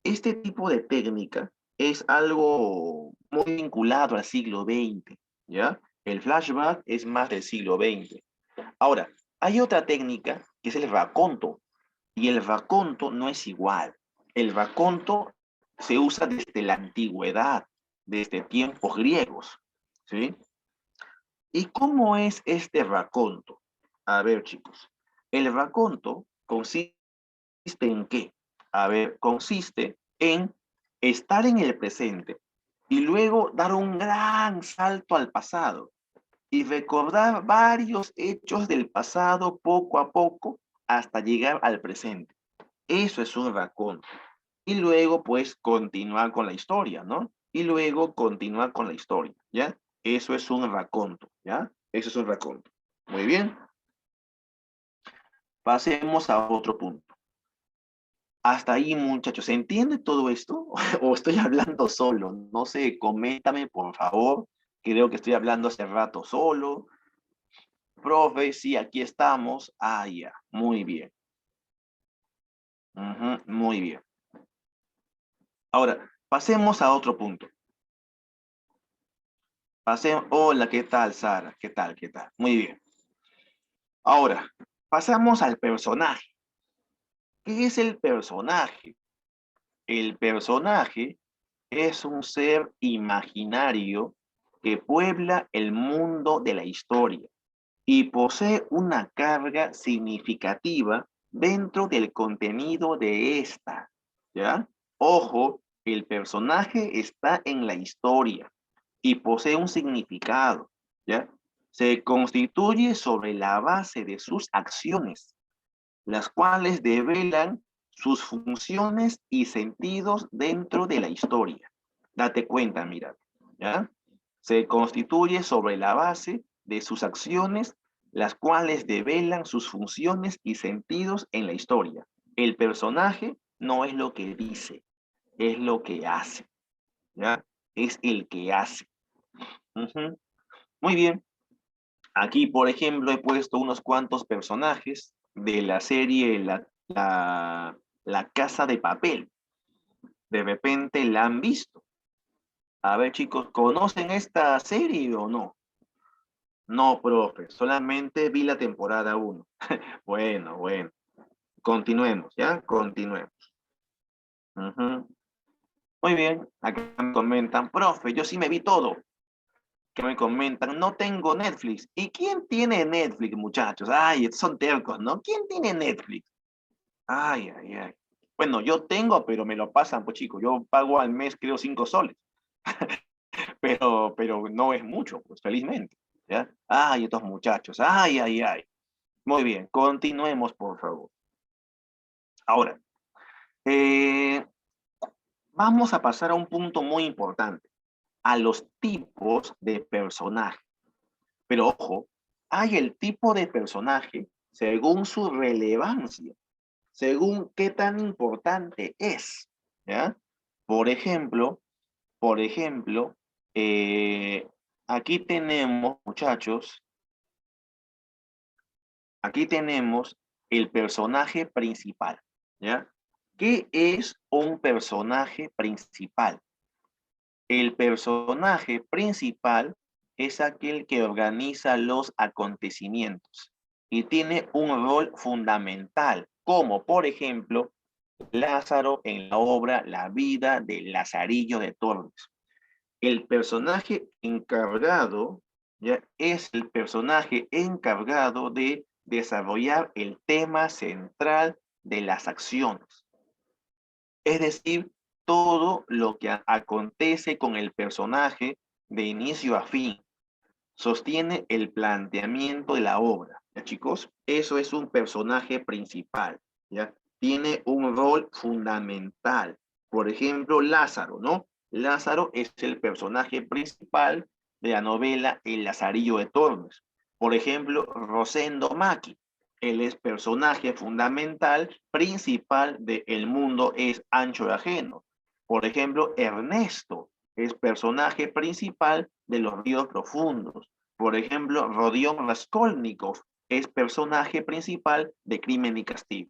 Este tipo de técnica es algo muy vinculado al siglo XX, ¿ya? El flashback es más del siglo XX. Ahora, hay otra técnica que es el raconto, y el raconto no es igual. El raconto se usa desde la antigüedad, desde tiempos griegos, ¿sí? ¿Y cómo es este raconto? A ver, chicos, el raconto consiste en qué? A ver, consiste en estar en el presente y luego dar un gran salto al pasado y recordar varios hechos del pasado poco a poco hasta llegar al presente. Eso es un raconto. Y luego, pues, continuar con la historia, ¿no? Y luego continuar con la historia, ¿ya? Eso es un raconto, ¿ya? Eso es un raconto. Muy bien. Pasemos a otro punto. Hasta ahí, muchachos, ¿se entiende todo esto? ¿O estoy hablando solo? No sé, coméntame, por favor. Creo que estoy hablando hace rato solo. Profe, sí, aquí estamos. Ah, ya, muy bien. Muy bien. Ahora, pasemos a otro punto. Hola, ¿qué tal, Sara? ¿Qué tal? ¿Qué tal? Muy bien. Ahora, pasamos al personaje. ¿Qué es el personaje? El personaje es un ser imaginario que puebla el mundo de la historia y posee una carga significativa dentro del contenido de esta, ¿ya? Ojo, el personaje está en la historia y posee un significado, ¿ya? Se constituye sobre la base de sus acciones, las cuales develan sus funciones y sentidos dentro de la historia. Date cuenta, mira, ¿ya? Se constituye sobre la base de sus acciones, las cuales develan sus funciones y sentidos en la historia. El personaje no es lo que dice, es lo que hace, ¿ya? Es el que hace. Ujú. Muy bien. Aquí, por ejemplo, he puesto unos cuantos personajes de la serie La Casa de Papel. De repente la han visto. A ver, chicos, ¿conocen esta serie o no? No, profe, solamente vi la temporada uno. Bueno, bueno. Continuemos, ¿ya? Continuemos. Ujú. Muy bien. Acá me comentan, profe, yo sí me vi todo. Que me comentan, no tengo Netflix. ¿Y quién tiene Netflix, muchachos? Ay, son tercos, ¿no? ¿Quién tiene Netflix? Ay, ay, ay. Bueno, yo tengo, pero me lo pasan, pues chico. Yo pago al mes, creo, 5 soles. Pero no es mucho, pues felizmente. ¿Ya? Ay, estos muchachos. Ay, ay, ay. Muy bien, continuemos, por favor. Ahora, eh, vamos a pasar a un punto muy importante, a los tipos de personaje. Pero ojo, hay el tipo de personaje según su relevancia, según qué tan importante es, ¿ya? Por ejemplo, por ejemplo, eh, aquí tenemos, muchachos, aquí tenemos el personaje principal, ¿ya? ¿Qué es un personaje principal? El personaje principal es aquel que organiza los acontecimientos y tiene un rol fundamental, como por ejemplo Lázaro en la obra La vida de Lazarillo de Tormes. El personaje encargado ya es el personaje encargado de desarrollar el tema central de las acciones. Es decir, todo lo que acontece con el personaje de inicio a fin sostiene el planteamiento de la obra. ¿Ya, chicos? Eso es un personaje principal, ¿ya? Tiene un rol fundamental. Por ejemplo, Lázaro, ¿no? Lázaro es el personaje principal de la novela El Lazarillo de Tormes. Por ejemplo, Rosendo Maki, él es personaje fundamental, principal de El mundo es ancho y ajeno. Por ejemplo, Ernesto es personaje principal de Los ríos profundos. Por ejemplo, Rodion Raskolnikov es personaje principal de Crimen y Castigo.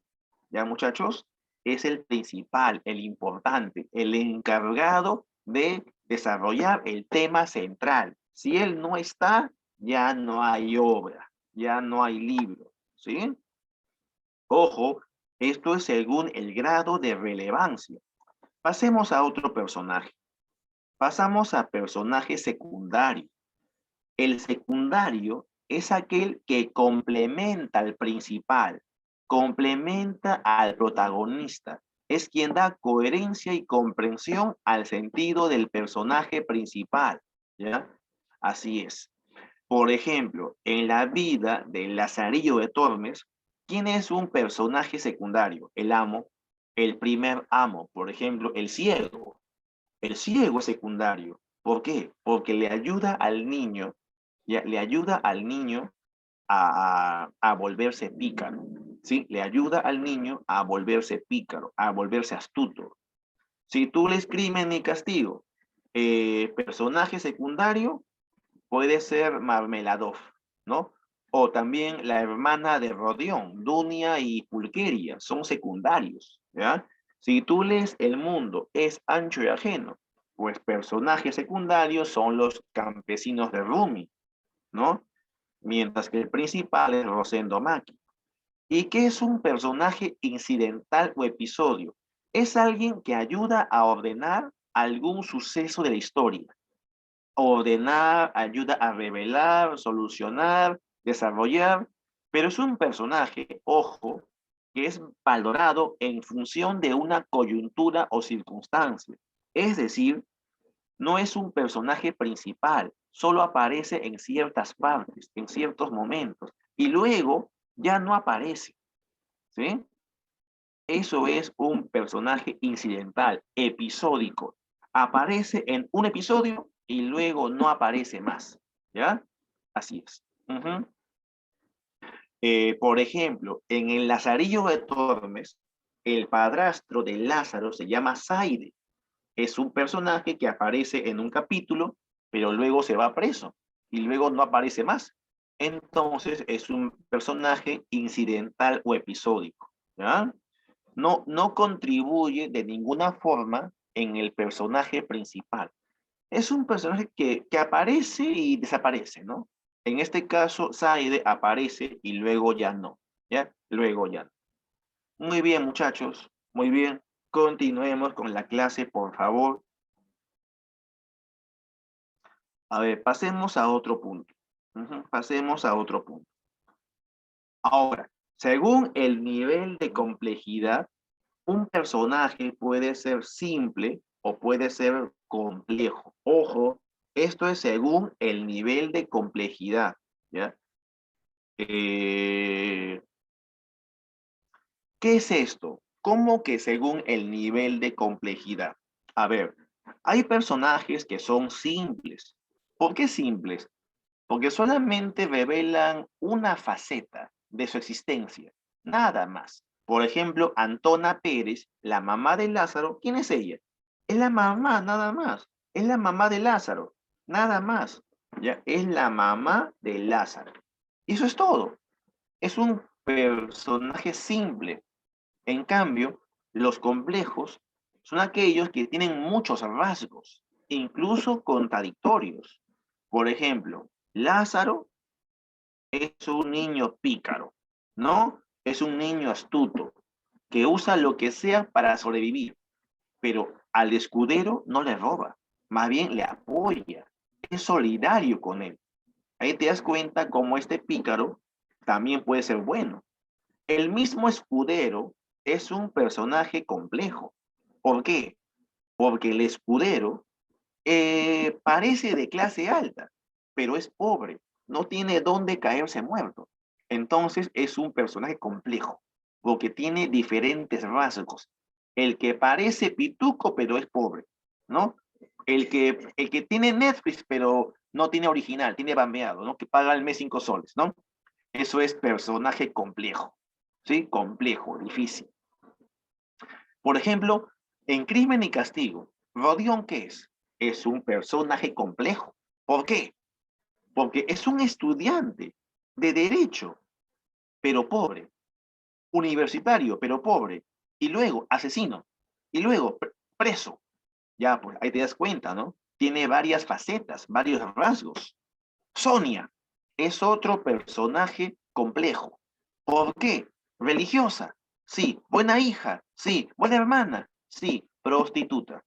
¿Ya, muchachos? Es el principal, el importante, el encargado de desarrollar el tema central. Si él no está, ya no hay obra, ya no hay libro, ¿sí? Ojo, esto es según el grado de relevancia. Pasemos a otro personaje. Pasamos a personaje secundario. El secundario es aquel que complementa al principal, complementa al protagonista. Es quien da coherencia y comprensión al sentido del personaje principal, ¿ya? Así es. Por ejemplo, en la vida de Lazarillo de Tormes, ¿quién es un personaje secundario? El amo, el primer amo, por ejemplo, el ciego. El ciego es secundario. ¿Por qué? Porque le ayuda al niño, ya, le ayuda al niño a volverse pícaro, ¿sí? Le ayuda al niño a volverse pícaro, a volverse astuto. Si tú lees Crimen y Castigo, personaje secundario puede ser Marmeladov, ¿no? O también la hermana de Rodión, Dunia y Pulqueria, son secundarios, ¿ya? Si tú lees El mundo es ancho y ajeno, pues personajes secundarios son los campesinos de Rumi, ¿no? Mientras que el principal es Rosendo Maki. ¿Y qué es un personaje incidental o episodio? Es alguien que ayuda a ordenar algún suceso de la historia. Ordenar, ayuda a revelar, solucionar, desarrollar, pero es un personaje, ojo, que es valorado en función de una coyuntura o circunstancia. Es decir, no es un personaje principal, solo aparece en ciertas partes, en ciertos momentos, y luego ya no aparece, ¿sí? Eso es un personaje incidental, episódico. Aparece en un episodio y luego no aparece más, ¿ya? Así es. Por ejemplo, en el Lazarillo de Tormes, el padrastro de Lázaro se llama Zaide. Es un personaje que aparece en un capítulo, pero luego se va preso y luego no aparece más. Entonces es un personaje incidental o episódico, ¿ya? No contribuye de ninguna forma en el personaje principal. Es un personaje que aparece y desaparece, ¿no? En este caso, Saide aparece y luego ya no, ¿ya? Luego ya no. Muy bien, muchachos, muy bien. Continuemos con la clase, por favor. A ver, pasemos a otro punto. Pasemos a otro punto. Ahora, según el nivel de complejidad, un personaje puede ser simple o puede ser complejo. Ojo, esto es según el nivel de complejidad, ¿ya? ¿Qué es esto? ¿Cómo que según el nivel de complejidad? A ver, hay personajes que son simples. ¿Por qué simples? Porque solamente revelan una faceta de su existencia, nada más. Por ejemplo, Antona Pérez, la mamá de Lázaro, ¿quién es ella? Es la mamá, nada más. Es la mamá de Lázaro, nada más. ¿Ya? Es la mamá de Lázaro. Y eso es todo. Es un personaje simple. En cambio, Los complejos son aquellos que tienen muchos rasgos, incluso contradictorios. Por ejemplo, Lázaro es un niño pícaro, ¿no? Es un niño astuto, que usa lo que sea para sobrevivir, pero al escudero no le roba, más bien le apoya, es solidario con él. Ahí te das cuenta cómo este pícaro también puede ser bueno. El mismo escudero es un personaje complejo. ¿Por qué? Porque el escudero parece de clase alta, pero es pobre, no tiene dónde caerse muerto. Entonces es un personaje complejo, porque tiene diferentes rasgos. El que parece pituco, pero es pobre, ¿no? El que tiene Netflix, pero no tiene original, tiene bambeado, ¿no? Que paga al mes 5 soles, ¿no? Eso es personaje complejo, ¿sí? Complejo, difícil. Por ejemplo, en Crimen y Castigo, Rodión, ¿qué es? Es un personaje complejo. ¿Por qué? Porque es un estudiante de derecho, pero pobre, universitario, pero pobre, y luego asesino, y luego preso. Ya, pues ahí te das cuenta, ¿no? Tiene varias facetas, varios rasgos. Sonia es otro personaje complejo. ¿Por qué? Religiosa, sí. Buena hija, sí. Buena hermana, sí. Prostituta.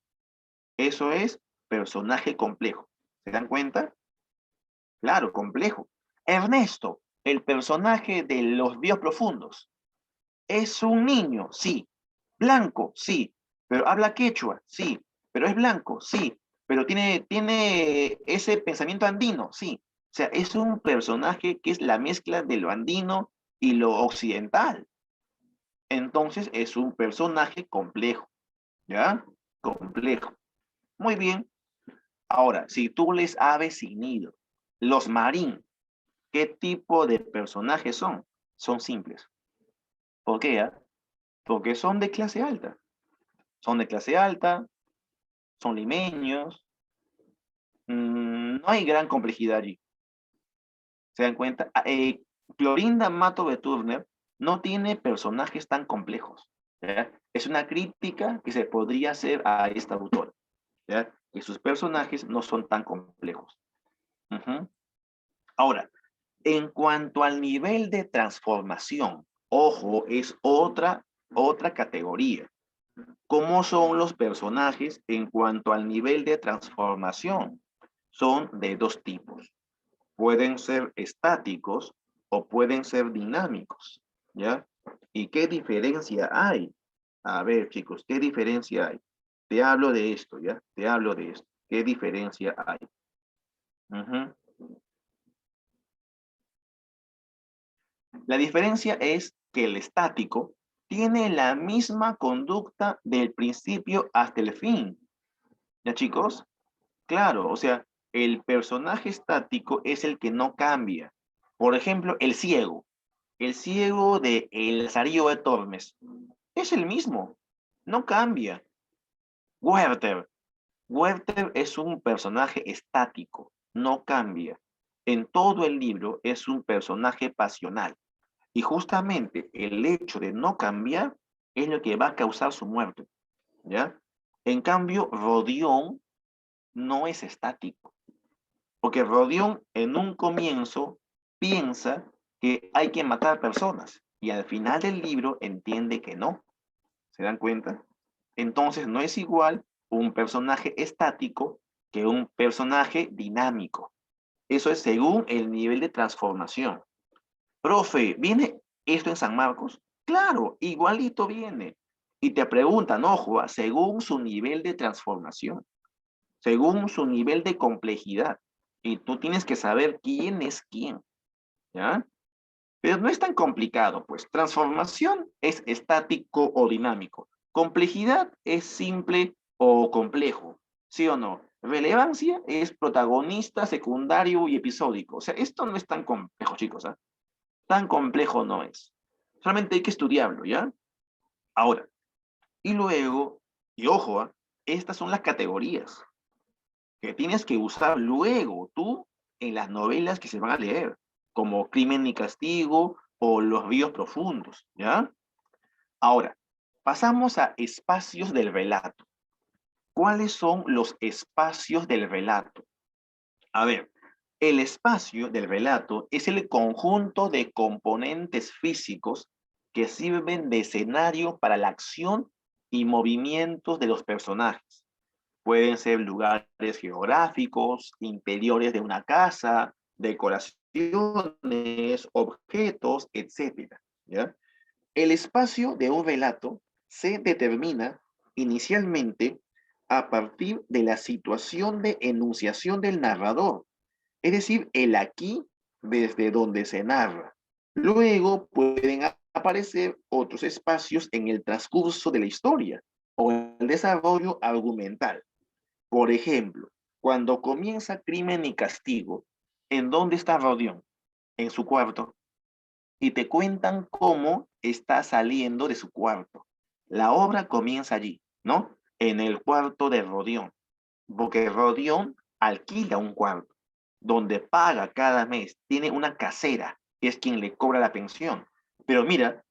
Eso es personaje complejo. ¿Se dan cuenta? Claro, complejo. Ernesto, el personaje de los Dios Profundos. Es un niño, sí. Blanco, sí. Pero habla quechua, sí. Pero es blanco, sí. Pero tiene ese pensamiento andino, sí. O sea, es un personaje que es la mezcla de lo andino y lo occidental. Entonces es un personaje complejo, ¿ya? Complejo. Muy bien. Ahora, si tú les aves sin nido, los marín, ¿qué tipo de personajes son? Son simples. ¿Por qué? Porque son de clase alta. Son de clase alta, son limeños, no hay gran complejidad allí. ¿Se dan cuenta? Clorinda Mato de Turner no tiene personajes tan complejos. ¿Ya? Es una crítica que se podría hacer a esta autora, ¿ya? Que sus personajes no son tan complejos. Ujú. Ahora, en cuanto al nivel de transformación, ojo, es otra categoría. ¿Cómo son los personajes en cuanto al nivel de transformación? Son de dos tipos. Pueden ser estáticos o pueden ser dinámicos, ¿ya? ¿Y qué diferencia hay? A ver, chicos, ¿qué diferencia hay? Te hablo de esto, ¿ya? Te hablo de esto. ¿Qué diferencia hay? Ujú. La diferencia es que el estático tiene la misma conducta del principio hasta el fin. ¿Ya, chicos? Claro, o sea, el personaje estático es el que no cambia. Por ejemplo, el ciego. El ciego de El Lazarillo de Tormes. Es el mismo. No cambia. Werther. Werther es un personaje estático. No cambia. En todo el libro es un personaje pasional. Y justamente el hecho de no cambiar es lo que va a causar su muerte, ¿ya? En cambio, Rodión no es estático, porque Rodión en un comienzo piensa que hay que matar personas y al final del libro entiende que no. ¿Se dan cuenta? Entonces no es igual un personaje estático que un personaje dinámico. Eso es según el nivel de transformación. Profe, ¿viene esto en San Marcos? Claro, igualito viene. Y te preguntan, ojo, según su nivel de transformación, según su nivel de complejidad. Y tú tienes que saber quién es quién, ¿ya? Pero no es tan complicado, pues. Transformación es estático o dinámico. Complejidad es simple o complejo, ¿sí o no? Relevancia es protagonista, secundario y episódico. O sea, esto no es tan complejo, chicos, ¿ah? Tan complejo no es. Solamente hay que estudiarlo, ¿ya? Ahora, y luego, y ojo, ¿ah? Estas son las categorías que tienes que usar luego tú en las novelas que se van a leer, como Crimen y Castigo o Los Ríos Profundos, ¿ya? Ahora, Pasamos a espacios del relato. ¿Cuáles son los espacios del relato? A ver, el espacio del relato es el conjunto de componentes físicos que sirven de escenario para la acción y movimientos de los personajes. Pueden ser lugares geográficos, interiores de una casa, decoraciones, objetos, etcétera, ¿ya? El espacio de un relato se determina inicialmente a partir de la situación de enunciación del narrador, es decir, el aquí desde donde se narra. Luego pueden aparecer otros espacios en el transcurso de la historia o en el desarrollo argumental. Por ejemplo, cuando comienza Crimen y Castigo, ¿en dónde está Rodión? En su cuarto. Y te cuentan cómo está saliendo de su cuarto. La obra comienza allí, ¿no? En el cuarto de Rodión, porque Rodión alquila un cuarto donde paga cada mes, tiene una casera, que es quien le cobra la pensión. Pero mira,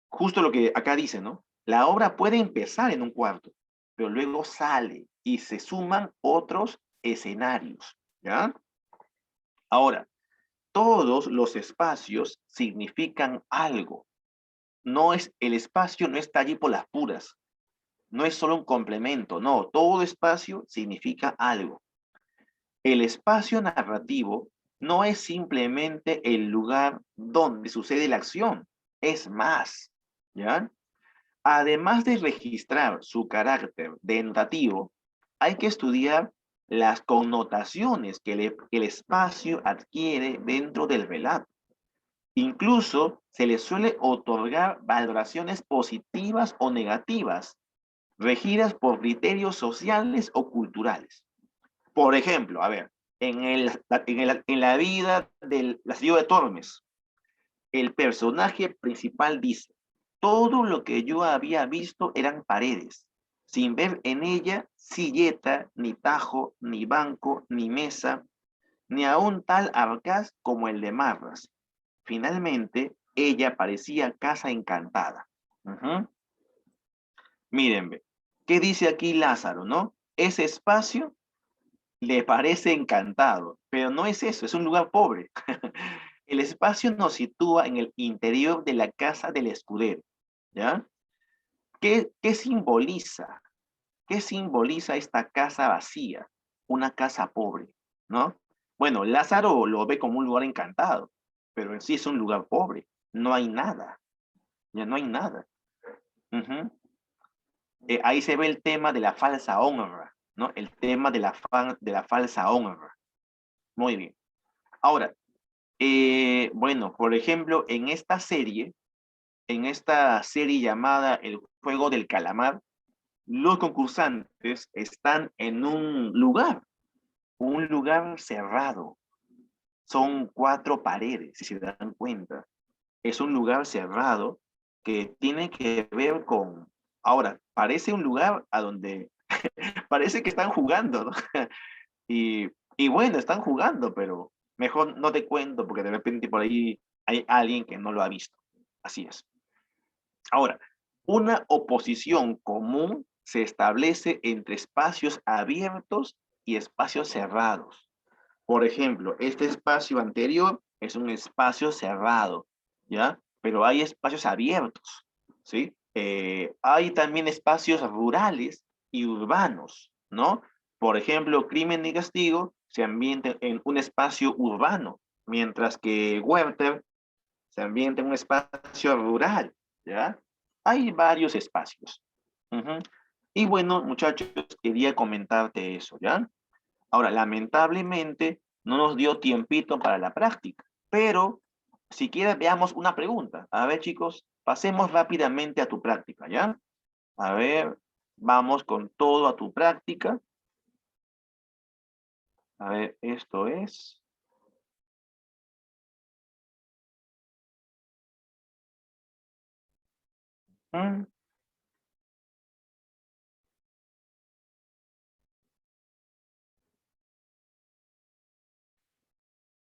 justo lo que acá dice, ¿no? La obra puede empezar en un cuarto, pero luego sale y se suman otros escenarios, ¿ya? Ahora, todos los espacios significan algo. No es, el espacio no está allí por las puras, no es solo un complemento, no, todo espacio significa algo. El espacio narrativo no es simplemente el lugar donde sucede la acción, es más, ¿ya? Además de registrar su carácter denotativo, hay que estudiar las connotaciones que el espacio adquiere dentro del relato. Incluso se le suele otorgar valoraciones positivas o negativas, regidas por criterios sociales o culturales. Por ejemplo, a ver, en la vida del la ciudad de Tormes, el personaje principal dice, todo lo que yo había visto eran paredes, sin ver en ella silleta, ni tajo, ni banco, ni mesa, ni aun tal arcaz como el de Marras. Finalmente, ella parecía casa encantada. Ujú. Mírenme, ¿qué dice aquí Lázaro, no? Ese espacio le parece encantado, pero no es eso, es un lugar pobre. El espacio nos sitúa en el interior de la casa del escudero, ¿ya? ¿Qué simboliza? ¿Qué simboliza esta casa vacía? Una casa pobre, ¿no? Bueno, Lázaro lo ve como un lugar encantado, pero en sí es un lugar pobre. No hay nada, ya no hay nada. Ujú. Ahí se ve el tema de la falsa honra, ¿no? El tema de la falsa honra. Muy bien. Ahora, bueno, por ejemplo, en esta serie llamada El Juego del Calamar, los concursantes están en un lugar cerrado. Son 4 paredes, si se dan cuenta. Es un lugar cerrado que tiene que ver con... Ahora, parece un lugar a donde parece que están jugando, ¿no? Y bueno, están jugando, pero mejor no te cuento porque de repente por ahí hay alguien que no lo ha visto. Así es. Ahora, una oposición común se establece entre espacios abiertos y espacios cerrados. Por ejemplo, este espacio anterior es un espacio cerrado, ¿ya? Pero hay espacios abiertos, ¿sí? Hay también espacios rurales y urbanos, ¿no? Por ejemplo, Crimen y Castigo se ambienta en un espacio urbano, mientras que Werther se ambienta en un espacio rural, ¿ya? Hay varios espacios. Ujú. Y bueno, muchachos, quería comentarte eso, ¿ya? Ahora, lamentablemente, no nos dio tiempito para la práctica, pero si quieres veamos una pregunta. A ver, chicos, pasemos rápidamente a tu práctica, ¿ya? A ver, vamos con todo a tu práctica. A ver, esto es... mm,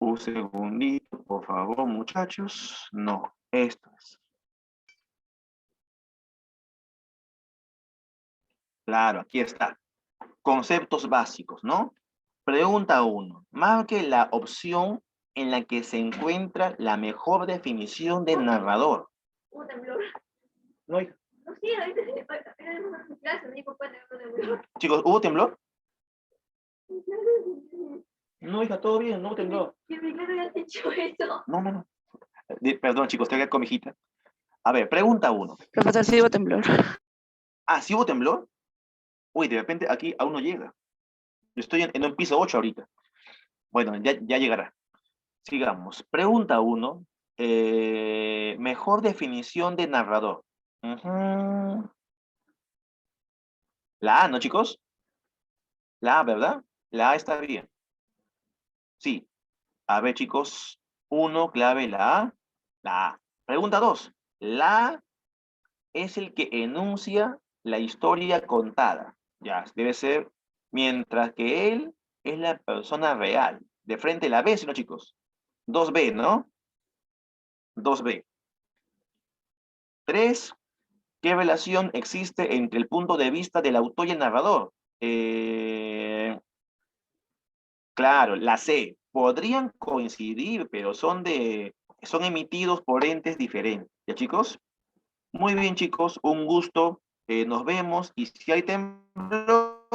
un segundito, por favor, muchachos. No, esto es. Claro, aquí está. Conceptos básicos, ¿no? Pregunta 1. Marque la opción en la que se encuentra la mejor definición de narrador. Hubo temblor. No, hija. No, sí, ahorita era en clase, me dijo, pues, hubo temblor. Chicos, ¿hubo temblor? No, hija, todo bien, no hubo temblor. ¿Qué me habías hecho eso? No, no, no. Perdón, chicos, estoy acá con mi hijita. A ver, pregunta 1. Profesor, sí hubo temblor. Ah, ¿sí hubo temblor? Uy, de repente aquí aún no llega. Yo estoy en un piso 8 ahorita. Bueno, ya llegará. Sigamos. Pregunta 1. Mejor definición de narrador. Ujú. La A, ¿no, chicos? La A, ¿verdad? La A está bien. Sí. A ver, chicos. 1, clave la A. La A. Pregunta 2. La A es el que enuncia la historia contada. Ya, debe ser. Mientras que él es la persona real. De frente la B, ¿sí, no, chicos? 2B, ¿no? 2B. 3. ¿Qué relación existe entre el punto de vista del autor y el narrador? Claro, la C. Podrían coincidir, pero son emitidos por entes diferentes. ¿Ya, chicos? Muy bien, chicos, un gusto. Nos vemos y si hay temblor,